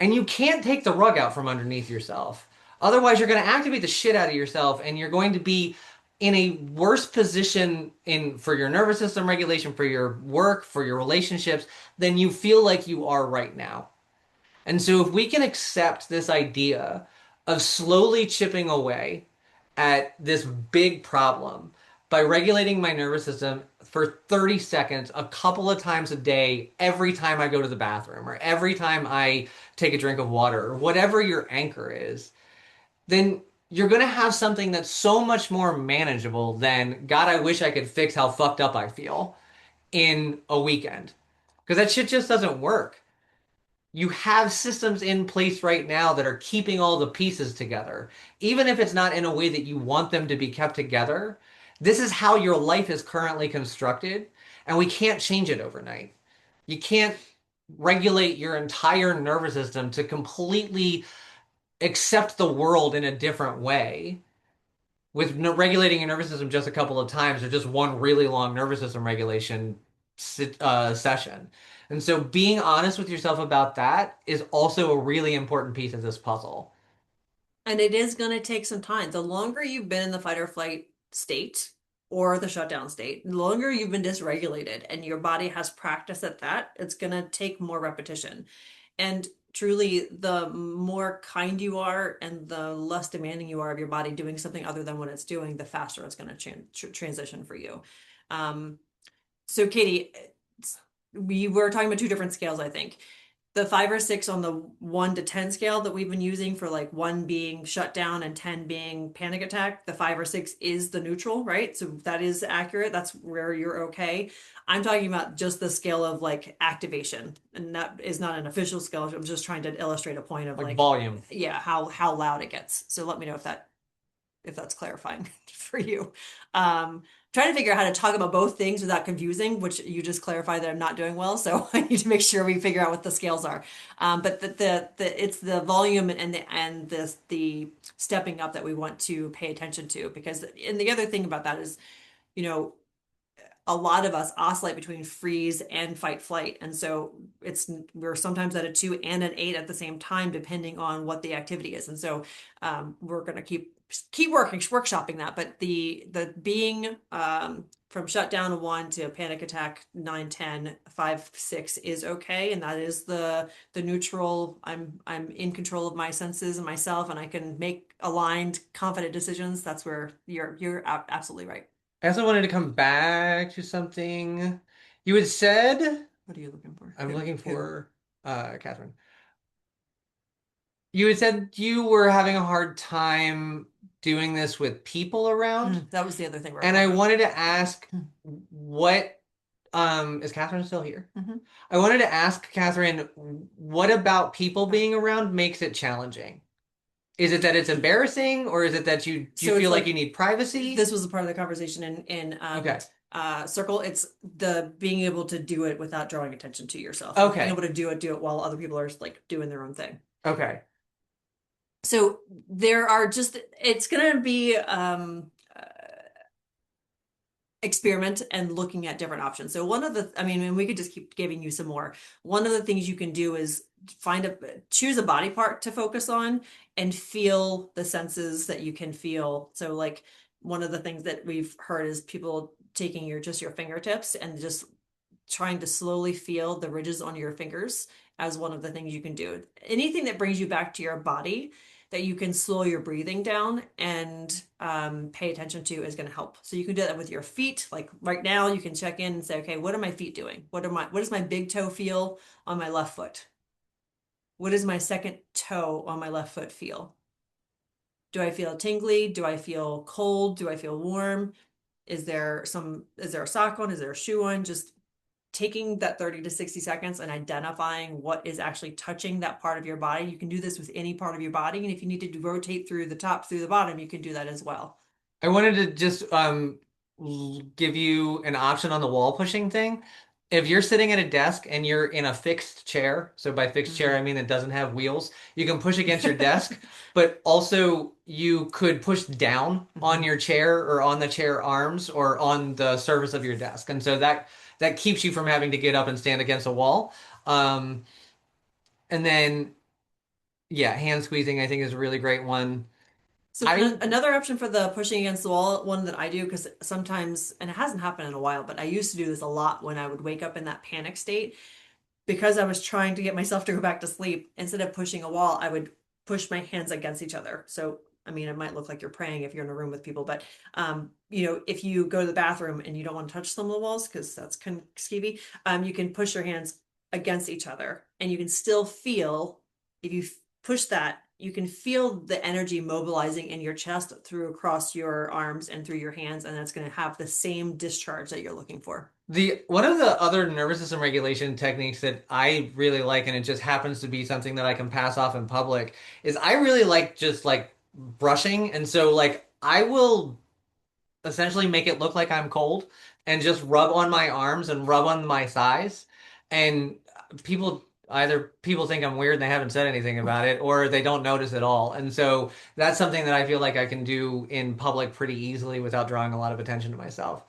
And you can't take the rug out from underneath yourself. Otherwise, you're going to activate the shit out of yourself and you're going to be in a worse position in for your nervous system regulation, for your work, for your relationships than you feel like you are right now. And so if we can accept this idea of slowly chipping away at this big problem by regulating my nervous system for 30 seconds a couple of times a day, every time I go to the bathroom or every time I take a drink of water or whatever your anchor is, then you're going to have something that's so much more manageable than, God, I wish I could fix how fucked up I feel in a weekend. Because that shit just doesn't work. You have systems in place right now that are keeping all the pieces together. Even if it's not in a way that you want them to be kept together, this is how your life is currently constructed, and we can't change it overnight. You can't regulate your entire nervous system to completely accept the world in a different way with regulating your nervous system just a couple of times or just one really long nervous system regulation session. And so being honest with yourself about that is also a really important piece of this puzzle.
And it is going to take some time. The longer you've been in the fight or flight state or the shutdown state, the longer you've been dysregulated and your body has practice at that, it's going to take more repetition. And truly, the more kind you are and the less demanding you are of your body doing something other than what it's doing, the faster it's going to transition for you. Um, so, Katie, we were talking about two different scales, I think. The 5 or 6 on the 1 to 10 scale that we've been using for like 1 being shutdown and 10 being panic attack, the 5 or 6 is the neutral, right? So that is accurate. That's where you're okay. I'm talking about just the scale of like activation, and that is not an official scale. I'm just trying to illustrate a point of
Like
like,
volume.
yeah, how loud it gets. So let me know if that's clarifying for you. Trying to figure out how to talk about both things without confusing, which you just clarified that I'm not doing well. So I need to make sure we figure out what the scales are. But it's the volume and the stepping up that we want to pay attention to, because and the other thing about that is, you know, a lot of us oscillate between freeze and fight flight. And so we're sometimes at a 2 and an 8 at the same time, depending on what the activity is. And so we're going to keep workshopping that. But the being from shutdown to 1 to panic attack 9, 10, 5, 6 is okay. And that is the neutral. I'm in control of my senses and myself, and I can make aligned, confident decisions. That's where you're absolutely right.
I also wanted to come back to something you had said.
What are you looking for?
I'm looking
Who?
for Catherine. You had said you were having a hard time doing this with people around.
That was the other thing we were
And
talking
I
about.
wanted to ask what is Catherine still here?
Mhm.
I wanted to ask Catherine, what about people being around makes it challenging? Is it that it's embarrassing, or is it that you
So it's
feel like
like
you need privacy?
this was a part of the conversation in
Okay.
circle. It's the being able to do it without drawing attention to yourself. Being
Okay.
able to do it while other people are like doing their own thing.
Okay.
So there are just it's gonna be experiment and looking at different options. So one of the, I mean, and we could just keep giving you some more. One of the things you can do is choose a body part to focus on and feel the senses that you can feel. So like one of the things that we've heard is people taking your fingertips and just trying to slowly feel the ridges on your fingers as one of the things you can do. Anything that brings you back to your body that you can slow your breathing down and pay attention to is going to help. So you can do that with your feet. Like right now, you can check in and say, okay, what are my feet doing? What does my big toe feel on my left foot? What does my second toe on my left foot feel? Do I feel tingly? Do I feel cold? Do I feel warm? is there a sock on? Is there a shoe on? Just taking that 30 to 60 seconds and identifying what is actually touching that part of your body. You can do this with any part of your body. And if you need to rotate through the top, through the bottom, you can do that as well.
I wanted to just give you an option on the wall pushing thing. If you're sitting at a desk and you're in a fixed chair, so by fixed chair I
Mhm.
mean it doesn't have wheels, you can push against your desk, but also you could push down on
Mhm.
your chair or on the chair arms or on the surface of your desk. And so that keeps you from having to get up and stand against a wall. Um, and then yeah, hand squeezing I think is a really great one.
So
I
another option for the pushing against the wall, one that I do, because sometimes, and it hasn't happened in a while, but I used to do this a lot when I would wake up in that panic state because I was trying to get myself to go back to sleep. Instead of pushing a wall, I would push my hands against each other. So, I mean, it might look like you're praying if you're in a room with people, but if you go to the bathroom and you don't want to touch some of the walls because that's kind of skeevy, you can push your hands against each other, and you can still feel if you push that. You can feel the energy mobilizing in your chest through across your arms and through your hands, and that's going to have the same discharge that you're looking for.
The one of the other nervous system regulation techniques that I really like, and it just happens to be something that I can pass off in public, is I really like just like brushing. And so like I will essentially make it look like I'm cold and just rub on my arms and rub on my thighs. And people think I'm weird and they haven't said anything about it, or they don't notice at all. And so that's something that I feel like I can do in public pretty easily without drawing a lot of attention to myself.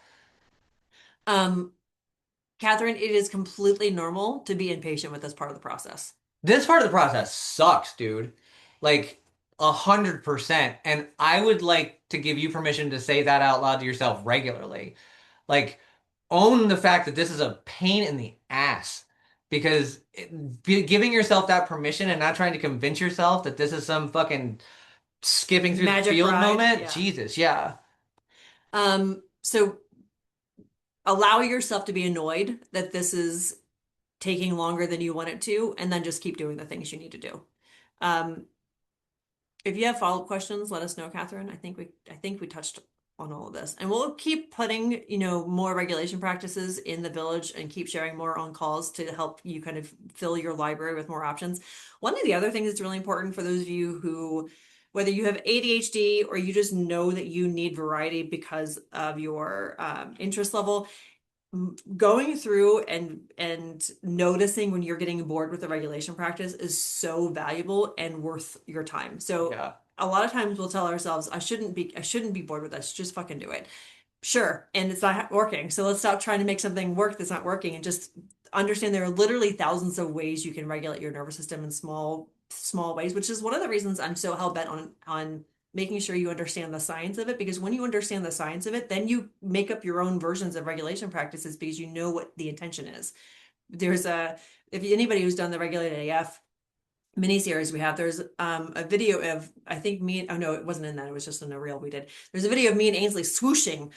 Um, Catherine, it is completely normal to be impatient with this part of the process.
This part of the process sucks, dude. Like 100%. And I would like to give you permission to say that out loud to yourself regularly. Like, own the fact that this is a pain in the ass. Because giving yourself that permission and not trying to convince yourself that this is some fucking skipping through the
Magic
field
ride,
moment,
yeah.
Jesus, yeah.
So allow yourself to be annoyed that this is taking longer than you want it to, and then just keep doing the things you need to do. Um, if you have follow-up questions, let us know, Catherine. I think we touched on all of this. And we'll keep putting, more regulation practices in the village and keep sharing more on calls to help you kind of fill your library with more options. One of the other things that's really important for those of you who, whether you have ADHD or you just know that you need variety because of your interest level, going through and noticing when you're getting bored with the regulation practice is so valuable and worth your time. So
Yeah.
a lot of times we'll tell ourselves, I shouldn't be bored with this. Just fucking do it. Sure. And it's not working. So let's stop trying to make something work that's not working and just understand there are literally thousands of ways you can regulate your nervous system in small ways, which is one of the reasons I'm so hell bent on making sure you understand the science of it. Because when you understand the science of it, then you make up your own versions of regulation practices because you know what the intention is. There's a If anybody who's done the regulated AF miniseries we have, there's a video of, I think, oh no, it wasn't in that, it was just in a reel we did. There's a video of me and Ainsley swooshing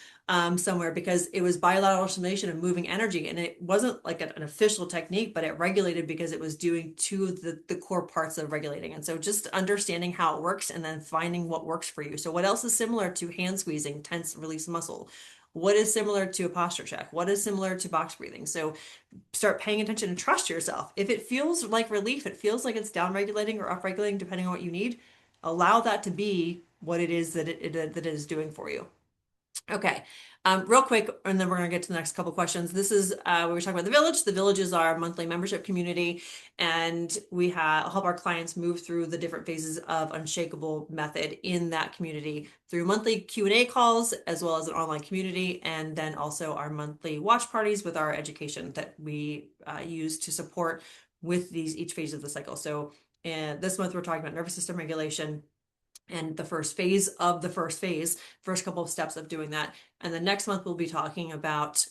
somewhere because it was bilateral stimulation and moving energy, and it wasn't like an official technique, but it regulated because it was doing two of the core parts of regulating. And so just understanding how it works and then finding what works for you. So what else is similar to hand squeezing, tense release muscle? What is similar to a posture check? What is similar to box breathing? So start paying attention and trust yourself. If it feels like relief, it feels like it's down regulating or up regulating, depending on what you need, allow that to be what it is that it is doing for you. Okay. Real quick, and then we're going to get to the next couple questions. This is we were talking about the village. The village is our monthly membership community, and we help our clients move through the different phases of Unshakable method in that community through monthly Q&A calls, as well as an online community, and then also our monthly watch parties with our education that we use to support with each phase of the cycle. So this month we're talking about nervous system regulation and the first phase of the first couple of steps of doing that. And the next month we'll be talking about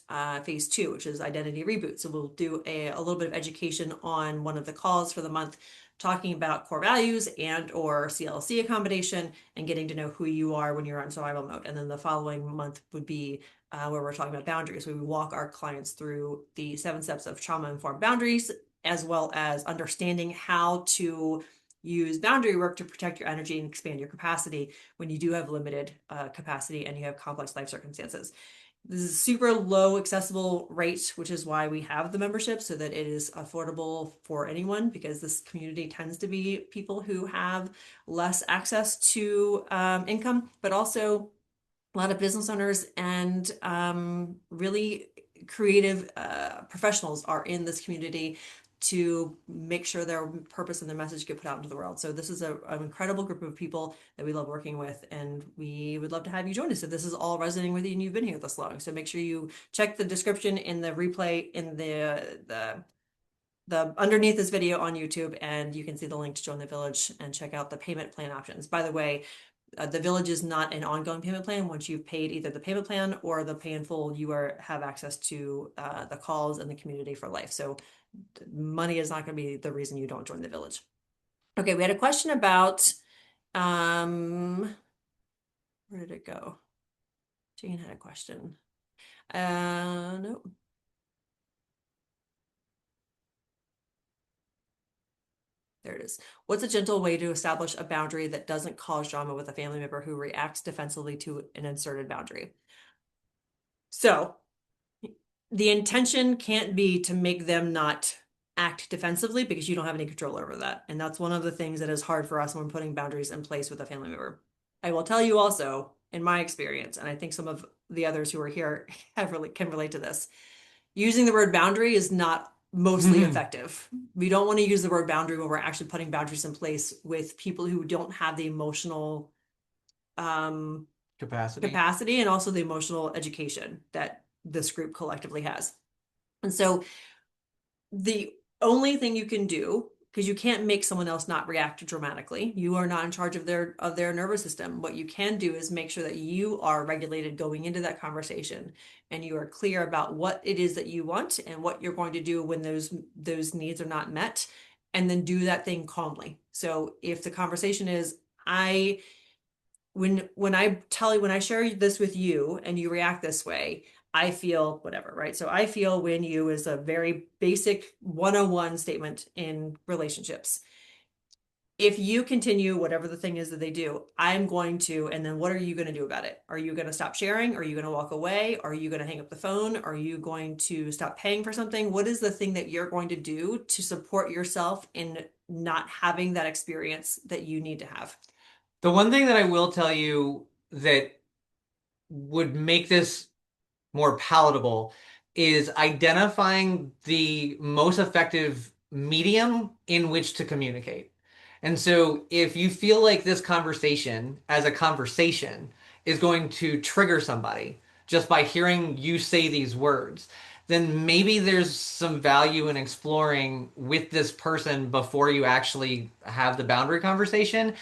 phase two, which is identity reboot. So we'll do a little bit of education on one of the calls for the month, talking about core values and or CLC accommodation and getting to know who you are when you're on survival mode. And then the following month would be where we're talking about boundaries. We walk our clients through the 7 steps of trauma-informed boundaries, as well as understanding how to use boundary work to protect your energy and expand your capacity when you do have limited capacity and you have complex life circumstances. This is a super low accessible rate, which is why we have the membership so that it is affordable for anyone, because this community tends to be people who have less access to income, but also a lot of business owners and really creative professionals are in this community to make sure their purpose and their message get put out into the world. So this is an incredible group of people that we love working with, and we would love to have you join us if this is all resonating with you and you've been here this long. So make sure you check the description in the replay in the underneath this video on YouTube, and you can see the link to join the village and check out the payment plan options. By the way, the village is not an ongoing payment plan. Once you've paid either the payment plan or the pay in full, you have access to the calls and the community for life. So money is not going to be the reason you don't join the village. Okay, we had a question about where did it go? Jane had a question. No. There it is. What's a gentle way to establish a boundary that doesn't cause drama with a family member who reacts defensively to an inserted boundary? So the intention can't be to make them not act defensively, because you don't have any control over that. And that's one of the things that is hard for us when putting boundaries in place with a family member. I will tell you also, in my experience, and I think some of the others who are here can relate to this, using the word boundary is not mostly effective. We don't want to use the word boundary when we're actually putting boundaries in place with people who don't have the emotional capacity and also the emotional education that this group collectively has. And so the only thing you can do, because you can't make someone else not react dramatically, you are not in charge of their nervous system. What you can do is make sure that you are regulated going into that conversation, and you are clear about what it is that you want and what you're going to do when those needs are not met, and then do that thing calmly. So if the conversation is, when I share this with you and you react this way, I feel whatever, right? So I feel when you is a very basic 101 statement in relationships. If you continue whatever the thing is that they do, I'm going to, and then what are you going to do about it? Are you going to stop sharing? Are you going to walk away? Are you going to hang up the phone? Are you going to stop paying for something? What is the thing that you're going to do to support yourself in not having that experience that you need to have?
The one thing that I will tell you that would make this more palatable is identifying the most effective medium in which to communicate. And so if you feel like this conversation as a conversation is going to trigger somebody just by hearing you say these words, then maybe there's some value in exploring with this person before you actually have the boundary conversation.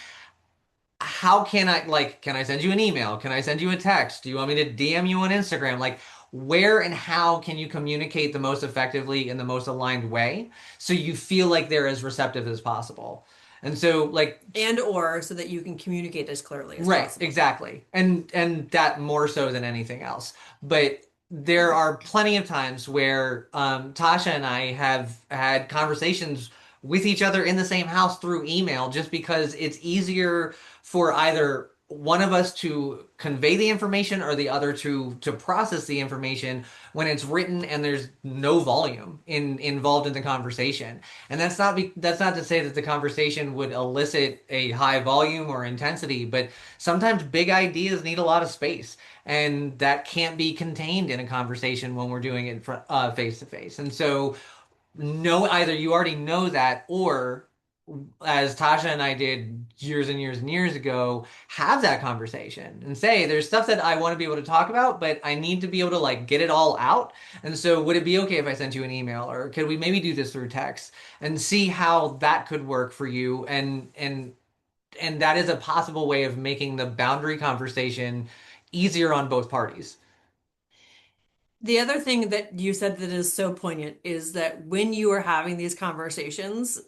How can can I send you an email? Can I send you a text? Do you want me to DM you on Instagram? Like, where and how can you communicate the most effectively in the most aligned way so you feel like they're as receptive as possible? And so
or so that you can communicate as clearly as
right,
possible.
exactly. And that more so than anything else. But there are plenty of times where Tasha and I have had conversations with each other in the same house through email, just because it's easier for either one of us to convey the information or the other to process the information when it's written and there's no volume involved in the conversation. And that's not to say that the conversation would elicit a high volume or intensity, but sometimes big ideas need a lot of space, and that can't be contained in a conversation when we're doing it face to face. And so either you already know that, or as Tasha and I did years and years and years ago, have that conversation and say, there's stuff that I want to be able to talk about, but I need to be able to get it all out. And so would it be okay if I sent you an email, or could we maybe do this through text, and see how that could work for you? And that is a possible way of making the boundary conversation easier on both parties.
The other thing that you said that is so poignant is that when you are having these conversations,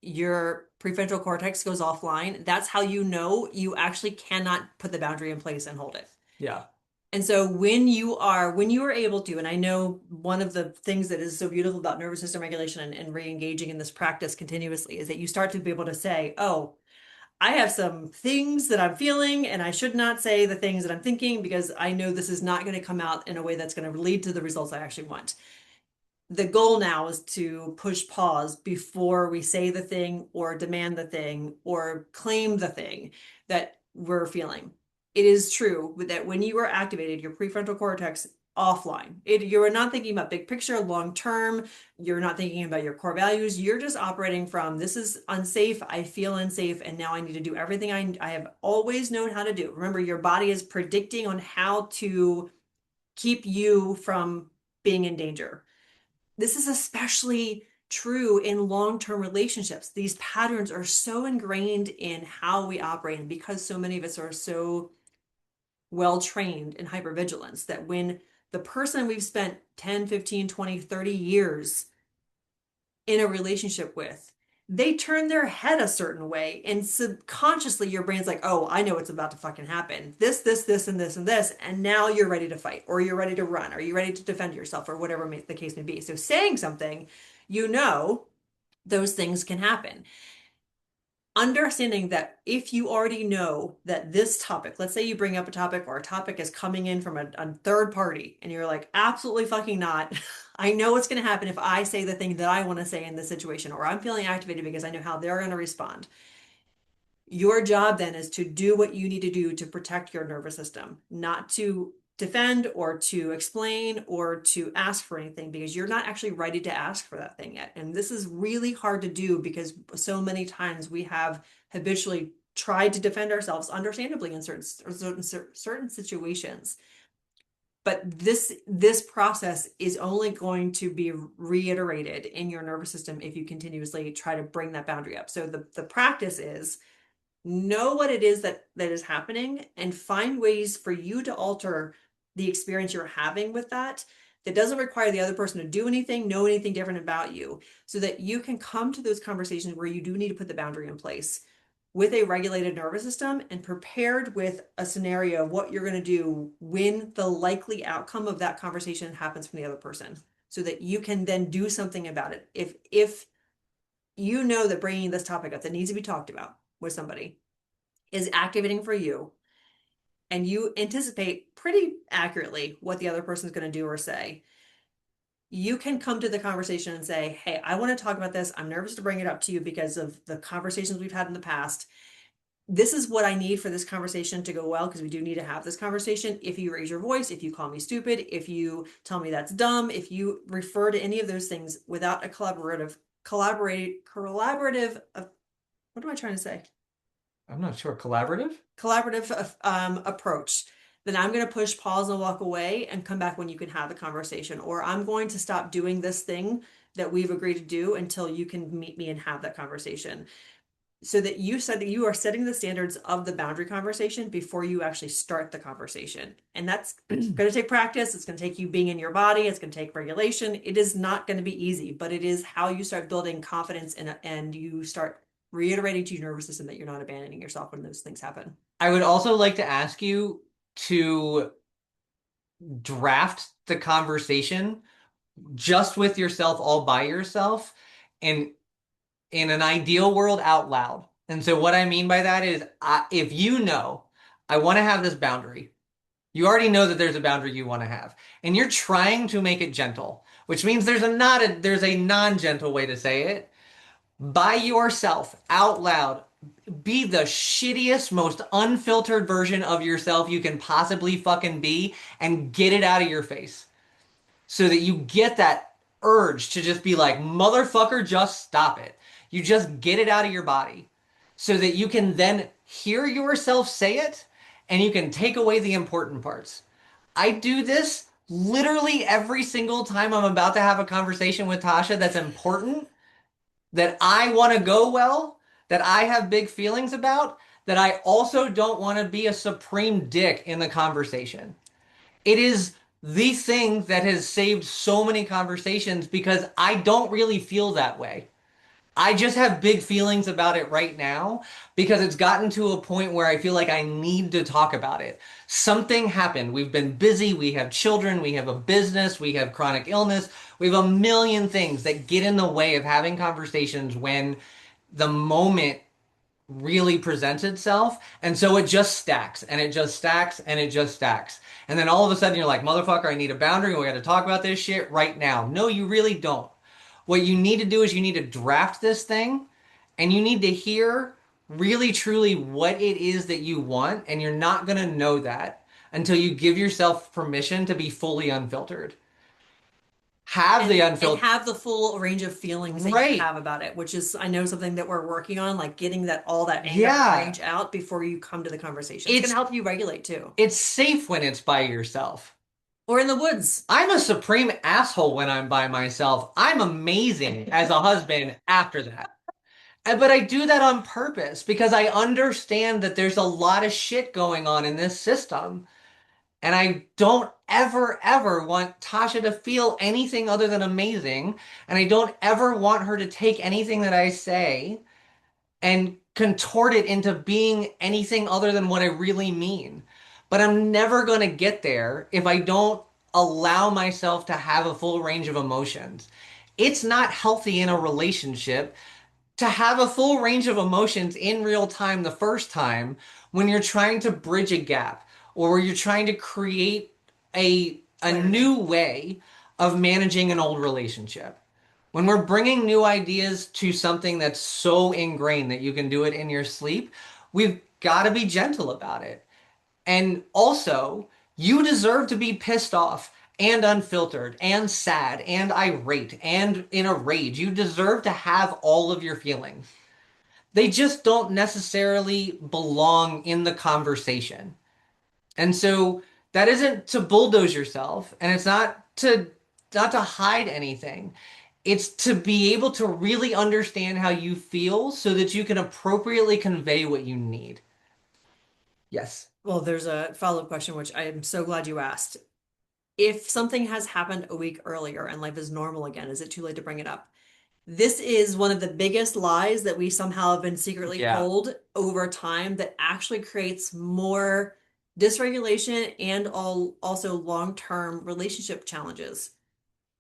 your prefrontal cortex goes offline. That's how you know you actually cannot put the boundary in place and hold it.
Yeah.
And so when you are able to, and I know one of the things that is so beautiful about nervous system regulation and re-engaging in this practice continuously is that you start to be able to say, oh, I have some things that I'm feeling, and I should not say the things that I'm thinking because I know this is not going to come out in a way that's going to lead to the results I actually want. The goal now is to push pause before we say the thing or demand the thing or claim the thing that we're feeling. It is true that when you are activated, your prefrontal cortex offline. You're not thinking about big picture, long term. You're not thinking about your core values. You're just operating from this is unsafe. I feel unsafe, and now I need to do everything I have always known how to do. Remember, your body is predicting on how to keep you from being in danger. This is especially true in long-term relationships. These patterns are so ingrained in how we operate, and because so many of us are so well trained in hypervigilance, that when the person we've spent 10, 15, 20, 30 years in a relationship with, they turn their head a certain way, and subconsciously your brain's like, oh, I know what's about to fucking happen. This, and this, and this. And now you're ready to fight, or you're ready to run, or you're ready to defend yourself, or whatever the case may be. So saying something, you know, those things can happen. Understanding that if you already know that this topic, let's say you bring up a topic or a topic is coming in from a third party and you're like, absolutely fucking not. I know what's going to happen if I say the thing that I want to say in this situation, or I'm feeling activated because I know how they're going to respond. Your job then is to do what you need to do to protect your nervous system, not to defend or to explain or to ask for anything because you're not actually ready to ask for that thing yet. And this is really hard to do because so many times we have habitually tried to defend ourselves, understandably, in certain situations. But this process is only going to be reiterated in your nervous system if you continuously try to bring that boundary up. So the practice is know what it is that is happening and find ways for you to alter the experience you're having with that doesn't require the other person to do anything, know anything different about you, so that you can come to those conversations where you do need to put the boundary in place with a regulated nervous system and prepared with a scenario of what you're going to do when the likely outcome of that conversation happens from the other person, so that you can then do something about it. If you know that bringing this topic up that needs to be talked about with somebody is activating for you, and you anticipate pretty accurately what the other person is going to do or say, you can come to the conversation and say, hey, I want to talk about this. I'm nervous to bring it up to you because of the conversations we've had in the past. This is what I need for this conversation to go well, because we do need to have this conversation. If you raise your voice, if you call me stupid, if you tell me that's dumb, if you refer to any of those things without a collaborative, what am I trying to say?
I'm not sure. Collaborative?
Collaborative approach, then I'm going to push pause and walk away and come back when you can have the conversation. Or I'm going to stop doing this thing that we've agreed to do until you can meet me and have that conversation. So that you said that you are setting the standards of the boundary conversation before you actually start the conversation. And that's going to take practice. It's going to take you being in your body. It's going to take regulation. It is not going to be easy, but it is how you start building confidence and you start reiterating to your nervous system that you're not abandoning yourself when those things happen.
I would also like to ask you to draft the conversation just with yourself, all by yourself, and in an ideal world out loud. And so what I mean by that is if you know, I want to have this boundary, you already know that there's a boundary you want to have, and you're trying to make it gentle, which means there's a non-gentle way to say it. By yourself, out loud, be the shittiest, most unfiltered version of yourself you can possibly fucking be, and get it out of your face so that you get that urge to just be like, motherfucker, just stop it. You just get it out of your body so that you can then hear yourself say it and you can take away the important parts. I do this literally every single time I'm about to have a conversation with Tasha that's important, that I want to go well, that I have big feelings about, that I also don't want to be a supreme dick in the conversation. It is the thing that has saved so many conversations because I don't really feel that way. I just have big feelings about it right now because it's gotten to a point where I feel like I need to talk about it. Something happened. We've been busy. We have children. We have a business. We have chronic illness. We have a million things that get in the way of having conversations when the moment really presents itself. And so it just stacks and it just stacks and it just stacks. And then all of a sudden you're like, motherfucker, I need a boundary. We got to talk about this shit right now. No, you really don't. What you need to do is you need to draft this thing and you need to hear really truly what it is that you want. And you're not going to know that until you give yourself permission to be fully unfiltered. Have the
And
unfiltered.
have the full range of feelings that you
Right.
have about it, which is, I know, something that we're working on, like getting that all that anger and
Yeah.
rage out before you come to the conversation. It's going to
It's
help you regulate too.
it's safe when it's by yourself.
Or in the woods.
I'm a supreme asshole when I'm by myself. I'm amazing as a husband after that. But I do that on purpose because I understand that there's a lot of shit going on in this system. And I don't ever, ever want Tasha to feel anything other than amazing. And I don't ever want her to take anything that I say and contort it into being anything other than what I really mean. But I'm never going to get there if I don't allow myself to have a full range of emotions. It's not healthy in a relationship to have a full range of emotions in real time the first time when you're trying to bridge a gap or you're trying to create a
Clarity.
new way of managing an old relationship. When we're bringing new ideas to something that's so ingrained that you can do it in your sleep, we've got to be gentle about it. And also, you deserve to be pissed off and unfiltered and sad and irate and in a rage. You deserve to have all of your feelings. They just don't necessarily belong in the conversation. And so that isn't to bulldoze yourself and it's not to hide anything. It's to be able to really understand how you feel so that you can appropriately convey what you need. Yes.
Well, there's a follow-up question, which I am so glad you asked. If something has happened a week earlier and life is normal again, is it too late to bring it up? This is one of the biggest lies that we somehow have been secretly
Yeah.
told over time that actually creates more dysregulation and also long-term relationship challenges.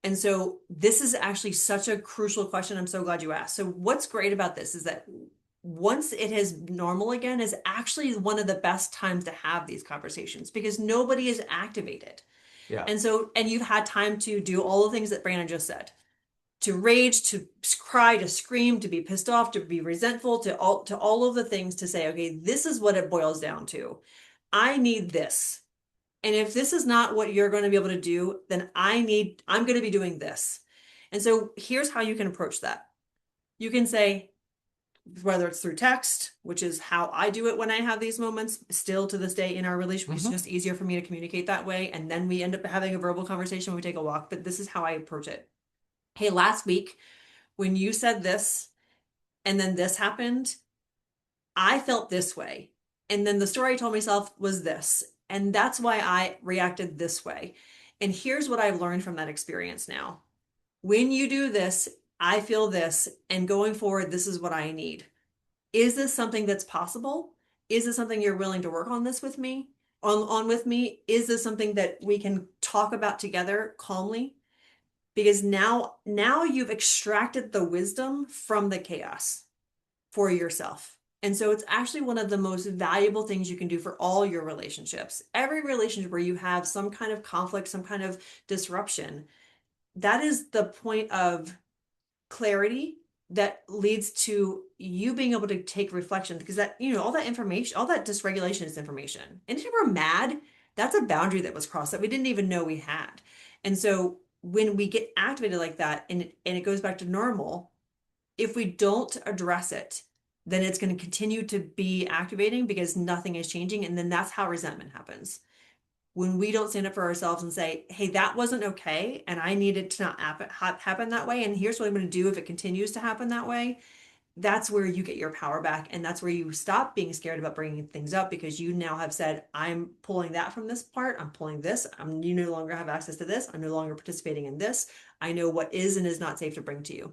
And so this is actually such a crucial question. I'm so glad you asked. So what's great about this is that once it is normal again is actually one of the best times to have these conversations because nobody is activated.
Yeah.
And so, and you've had time to do all the things that Brandon just said, to rage, to cry, to scream, to be pissed off, to be resentful, to all of the things to say, okay, this is what it boils down to. I need this. And if this is not what you're going to be able to do, then I'm going to be doing this. And so here's how you can approach that. You can say, whether it's through text, which is how I do it when I have these moments, still to this day in our relationship, it's just easier for me to communicate that way. And then we end up having a verbal conversation when we take a walk. But this is how I approach it. Hey, last week when you said this and then this happened, I felt this way. And then the story I told myself was this. And that's why I reacted this way. And here's what I've learned from that experience now. When you do this, I feel this, and going forward, this is what I need. Is this something that's possible? Is this something you're willing to work on this with me? On with me? Is this something that we can talk about together calmly? Because now you've extracted the wisdom from the chaos for yourself. And so it's actually one of the most valuable things you can do for all your relationships. Every relationship where you have some kind of conflict, some kind of disruption, that is the point of clarity that leads to you being able to take reflection because that, all that information, all that dysregulation is information. And if we're mad, that's a boundary that was crossed that we didn't even know we had. And so when we get activated like that and it goes back to normal, if we don't address it, then it's going to continue to be activating because nothing is changing. And then that's how resentment happens. When we don't stand up for ourselves and say, hey, that wasn't okay, and I need it to not happen that way, and here's what I'm going to do if it continues to happen that way, that's where you get your power back. And that's where you stop being scared about bringing things up because you now have said, I'm pulling that from this part. I'm pulling this. You no longer have access to this. I'm no longer participating in this. I know what is and is not safe to bring to you.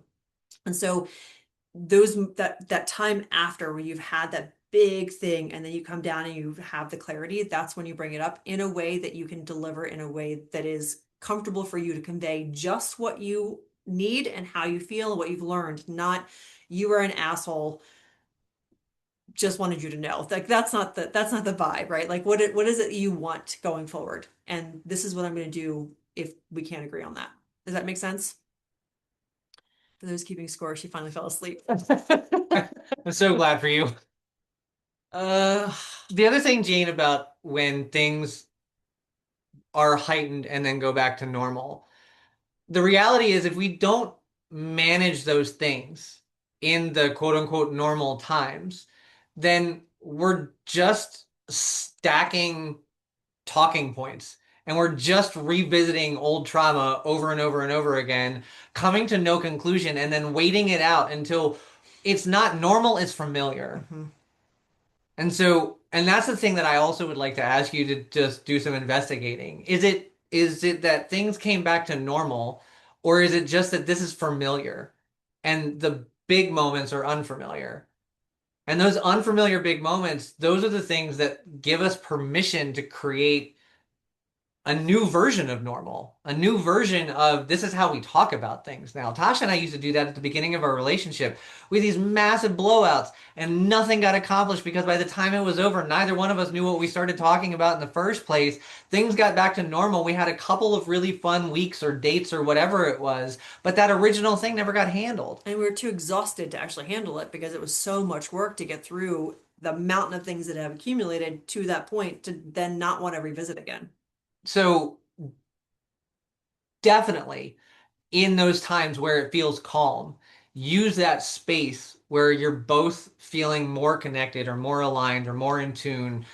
And so that time after where you've had that big thing and then you come down and you have the clarity, that's when you bring it up in a way that you can deliver in a way that is comfortable for you to convey just what you need and how you feel and what you've learned, not you are an asshole, just wanted you to know. Like that's not the vibe, right? Like what is it you want going forward? And this is what I'm going to do if we can't agree on that. Does that make sense? For those keeping score, she finally fell asleep.
I'm so glad for you.
Uh,
The other thing, Jane, about when things are heightened and then go back to normal, the reality is if we don't manage those things in the quote unquote normal times, then we're just stacking talking points. And we're just revisiting old trauma over and over and over again, coming to no conclusion, and then waiting it out until it's not normal, it's familiar.
mhm.
And that's the thing that I also would like to ask you to just do some investigating. Is it that things came back to normal, or is it just that this is familiar and the big moments are unfamiliar? And those unfamiliar big moments, those are the things that give us permission to create a new version of normal, a new version of this is how we talk about things now. Tasha and I used to do that at the beginning of our relationship with these massive blowouts, and nothing got accomplished because by the time it was over, neither one of us knew what we started talking about in the first place. Things got back to normal. We had a couple of really fun weeks or dates or whatever it was, but that original thing never got handled.
And we were too exhausted to actually handle it because it was so much work to get through the mountain of things that have accumulated to that point to then not want to revisit again.
So definitely in those times where it feels calm, use that space where you're both feeling more connected or more aligned or more in tune,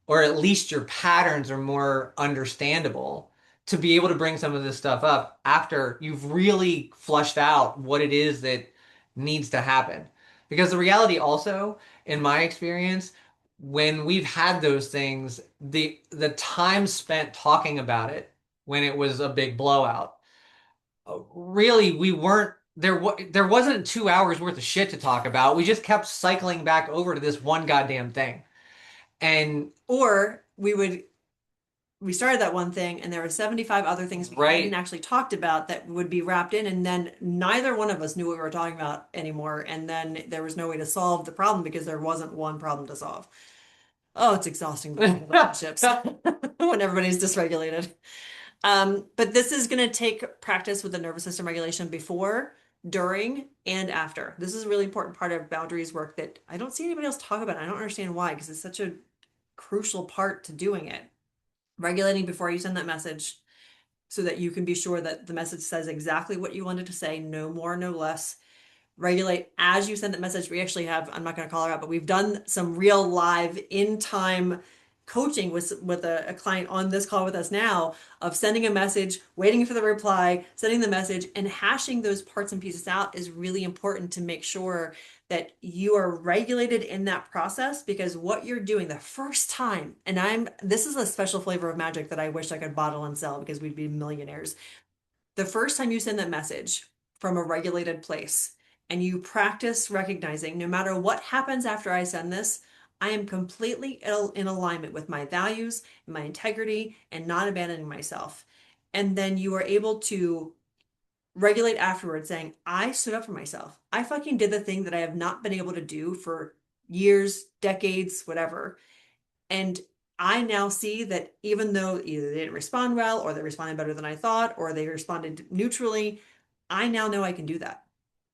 or at least your patterns are more understandable to be able to bring some of this stuff up after you've really flushed out what it is that needs to happen. Because the reality also, in my experience, when we've had those things, the time spent talking about it when it was a big blowout really we weren't there wasn't 2 hours worth of shit to talk about. We just kept cycling back over to this one goddamn thing. And
Or we started that one thing and there were 75 other things we hadn't
right.
actually talked about that would be wrapped in, and then neither one of us knew what we were talking about anymore, and then there was no way to solve the problem because there wasn't one problem to solve. Oh, it's exhausting building relationships when everybody's dysregulated. But this is going to take practice with the nervous system regulation before, during, and after. This is a really important part of boundaries work that I don't see anybody else talk about. I don't understand why, because it's such a crucial part to doing it. Regulating before you send that message so that you can be sure that the message says exactly what you wanted to say, no more, no less. Regulate as you send that message. We actually have, I'm not going to call her out, but we've done some real live in time coaching with a client on this call with us now of sending a message, waiting for the reply, sending the message, and hashing those parts and pieces out is really important to make sure that you are regulated in that process, because what you're doing the first time, and this is a special flavor of magic that I wish I could bottle and sell because we'd be millionaires. The first time you send that message from a regulated place and you practice recognizing no matter what happens after I send this, I am completely in alignment with my values, my integrity, and not abandoning myself. And then you are able to regulate afterwards, saying, I stood up for myself. I fucking did the thing that I have not been able to do for years, decades, whatever. And I now see that even though either they didn't respond well, or they responded better than I thought, or they responded neutrally, I now know I can do that.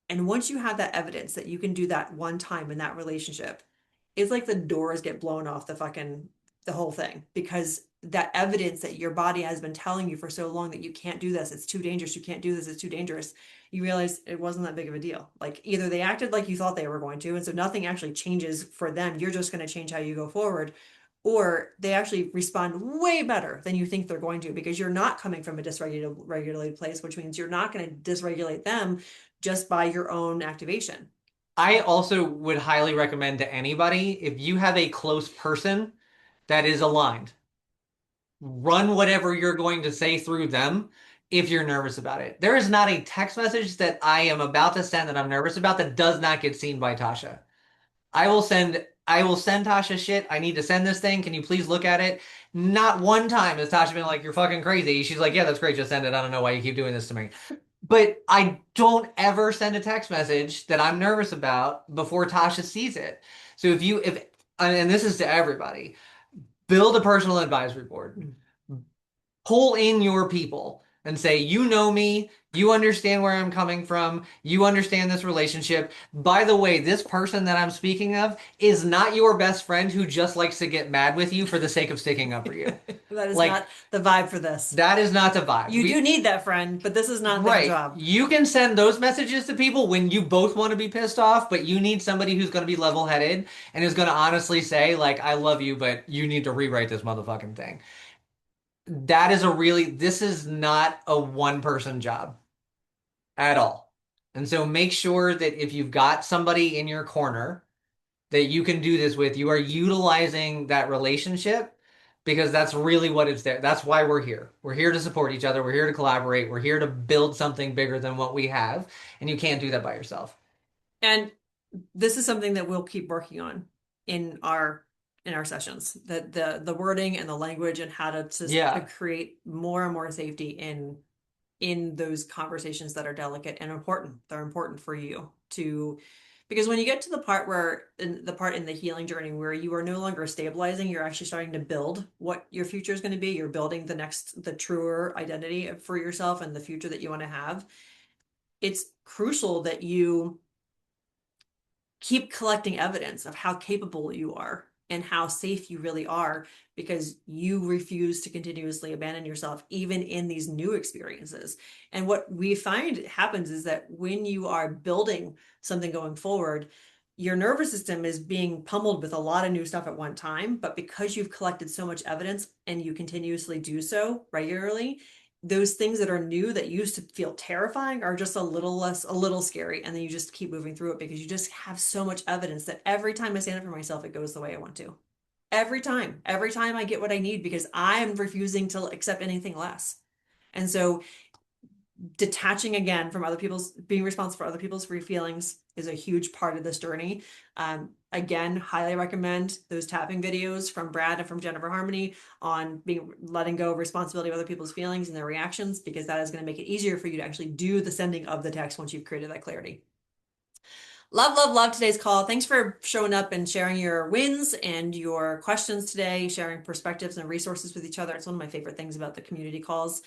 And once you have that evidence that you can do that one time in that relationship, it's like the doors get blown off the whole thing, because that evidence that your body has been telling you for so long that you can't do this, it's too dangerous, you can't do this, it's too dangerous. You realize it wasn't that big of a deal. Like either they acted like you thought they were going to, and so nothing actually changes for them. You're just going to change how you go forward, or they actually respond way better than you think they're going to, because you're not coming from a dysregulated regulated place, which means you're not going to dysregulate them just by your own activation.
I also would highly recommend to anybody if you have a close person that is aligned, run whatever you're going to say through them if you're nervous about it. There is not a text message that I am about to send that I'm nervous about that does not get seen by Tasha. I will send Tasha shit. I need to send this thing. Can you please look at it? Not one time has Tasha been like, you're fucking crazy. She's like, yeah, that's great. Just send it. I don't know why you keep doing this to me. But I don't ever send a text message that I'm nervous about before Tasha sees it. So and this is to everybody, build a personal advisory board. Pull in your people and say, you know me, you understand where I'm coming from, you understand this relationship. By the way, this person that I'm speaking of is not your best friend who just likes to get mad with you for the sake of sticking up for you.
That is
Like,
not the vibe for this.
that is not the vibe.
You do need that friend, but this is not their
Right.
job.
You can send those messages to people when you both want to be pissed off, but you need somebody who's going to be level-headed and is going to honestly say, like, I love you, but you need to rewrite this motherfucking thing. This is not a one person job at all. And so make sure that if you've got somebody in your corner that you can do this with, you are utilizing that relationship because that's really what it's there. That's why we're here. We're here to support each other. We're here to collaborate. We're here to build something bigger than what we have. And you can't do that by yourself.
And this is something that we'll keep working on in our sessions. The wording and the language and how to create more and more safety in those conversations that are delicate and important. They're important for you to, because when you get to the part in the healing journey where you are no longer stabilizing, you're actually starting to build what your future is going to be. You're building the truer identity for yourself and the future that you want to have. It's crucial that you keep collecting evidence of how capable you are and how safe you really are, because you refuse to continuously abandon yourself, even in these new experiences. And what we find happens is that when you are building something going forward, your nervous system is being pummeled with a lot of new stuff at one time. But because you've collected so much evidence and you continuously do so regularly, those things that are new that used to feel terrifying are just a little scary. And then you just keep moving through it because you just have so much evidence that every time I stand up for myself, it goes the way I want to. Every time I get what I need because I'm refusing to accept anything less. And so detaching again from being responsible for other people's free feelings is a huge part of this journey. Again, highly recommend those tapping videos from Brad and from Jennifer Harmony on letting go of responsibility of other people's feelings and their reactions, because that is going to make it easier for you to actually do the sending of the text once you've created that clarity. Love, love, love today's call. Thanks for showing up and sharing your wins and your questions today, sharing perspectives and resources with each other. It's one of my favorite things about the community calls.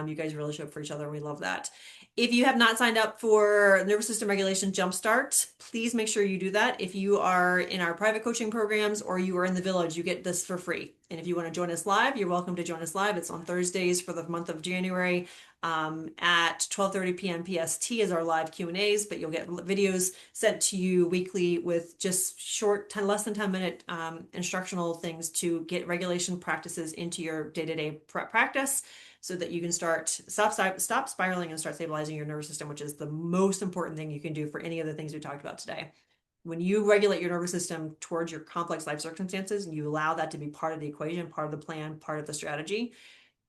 You guys really show up for each other. We love that. If you have not signed up for Nervous System Regulation Jumpstart, please make sure you do that. If you are in our private coaching programs or you are in the village, you get this for free. And if you want to join us live, you're welcome to join us live. It's on Thursdays for the month of January. At 12:30 p.m. PST is our live Q&As, but you'll get videos sent to you weekly with just short, less than 10-minute instructional things to get regulation practices into your day-to-day practice so that you can stop spiraling and start stabilizing your nervous system, which is the most important thing you can do for any of the things we talked about today. When you regulate your nervous system towards your complex life circumstances and you allow that to be part of the equation, part of the plan, part of the strategy,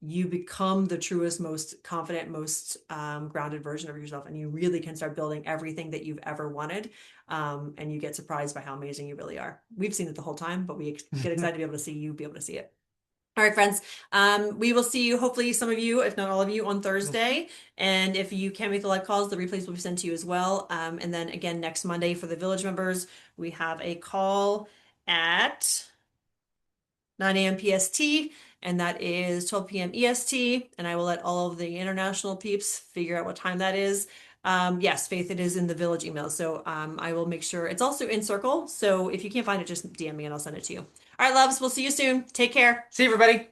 you become the truest, most confident, most grounded version of yourself. And you really can start building everything that you've ever wanted. And you get surprised by how amazing you really are. We've seen it the whole time, but we get excited to be able to see you be able to see it. All right, friends. We will see you, hopefully some of you, if not all of you, on Thursday. And if you can't make the live calls, the replays will be sent to you as well. And then again, next Monday for the Village members, we have a call at 9 a.m. PST, and that is 12 p.m. EST. And I will let all of the international peeps figure out what time that is. Yes, Faith, it is in the Village email. So I will make sure it's also in Circle. So if you can't find it, just DM me and I'll send it to you. All right, loves, we'll see you soon. Take care.
See you, everybody.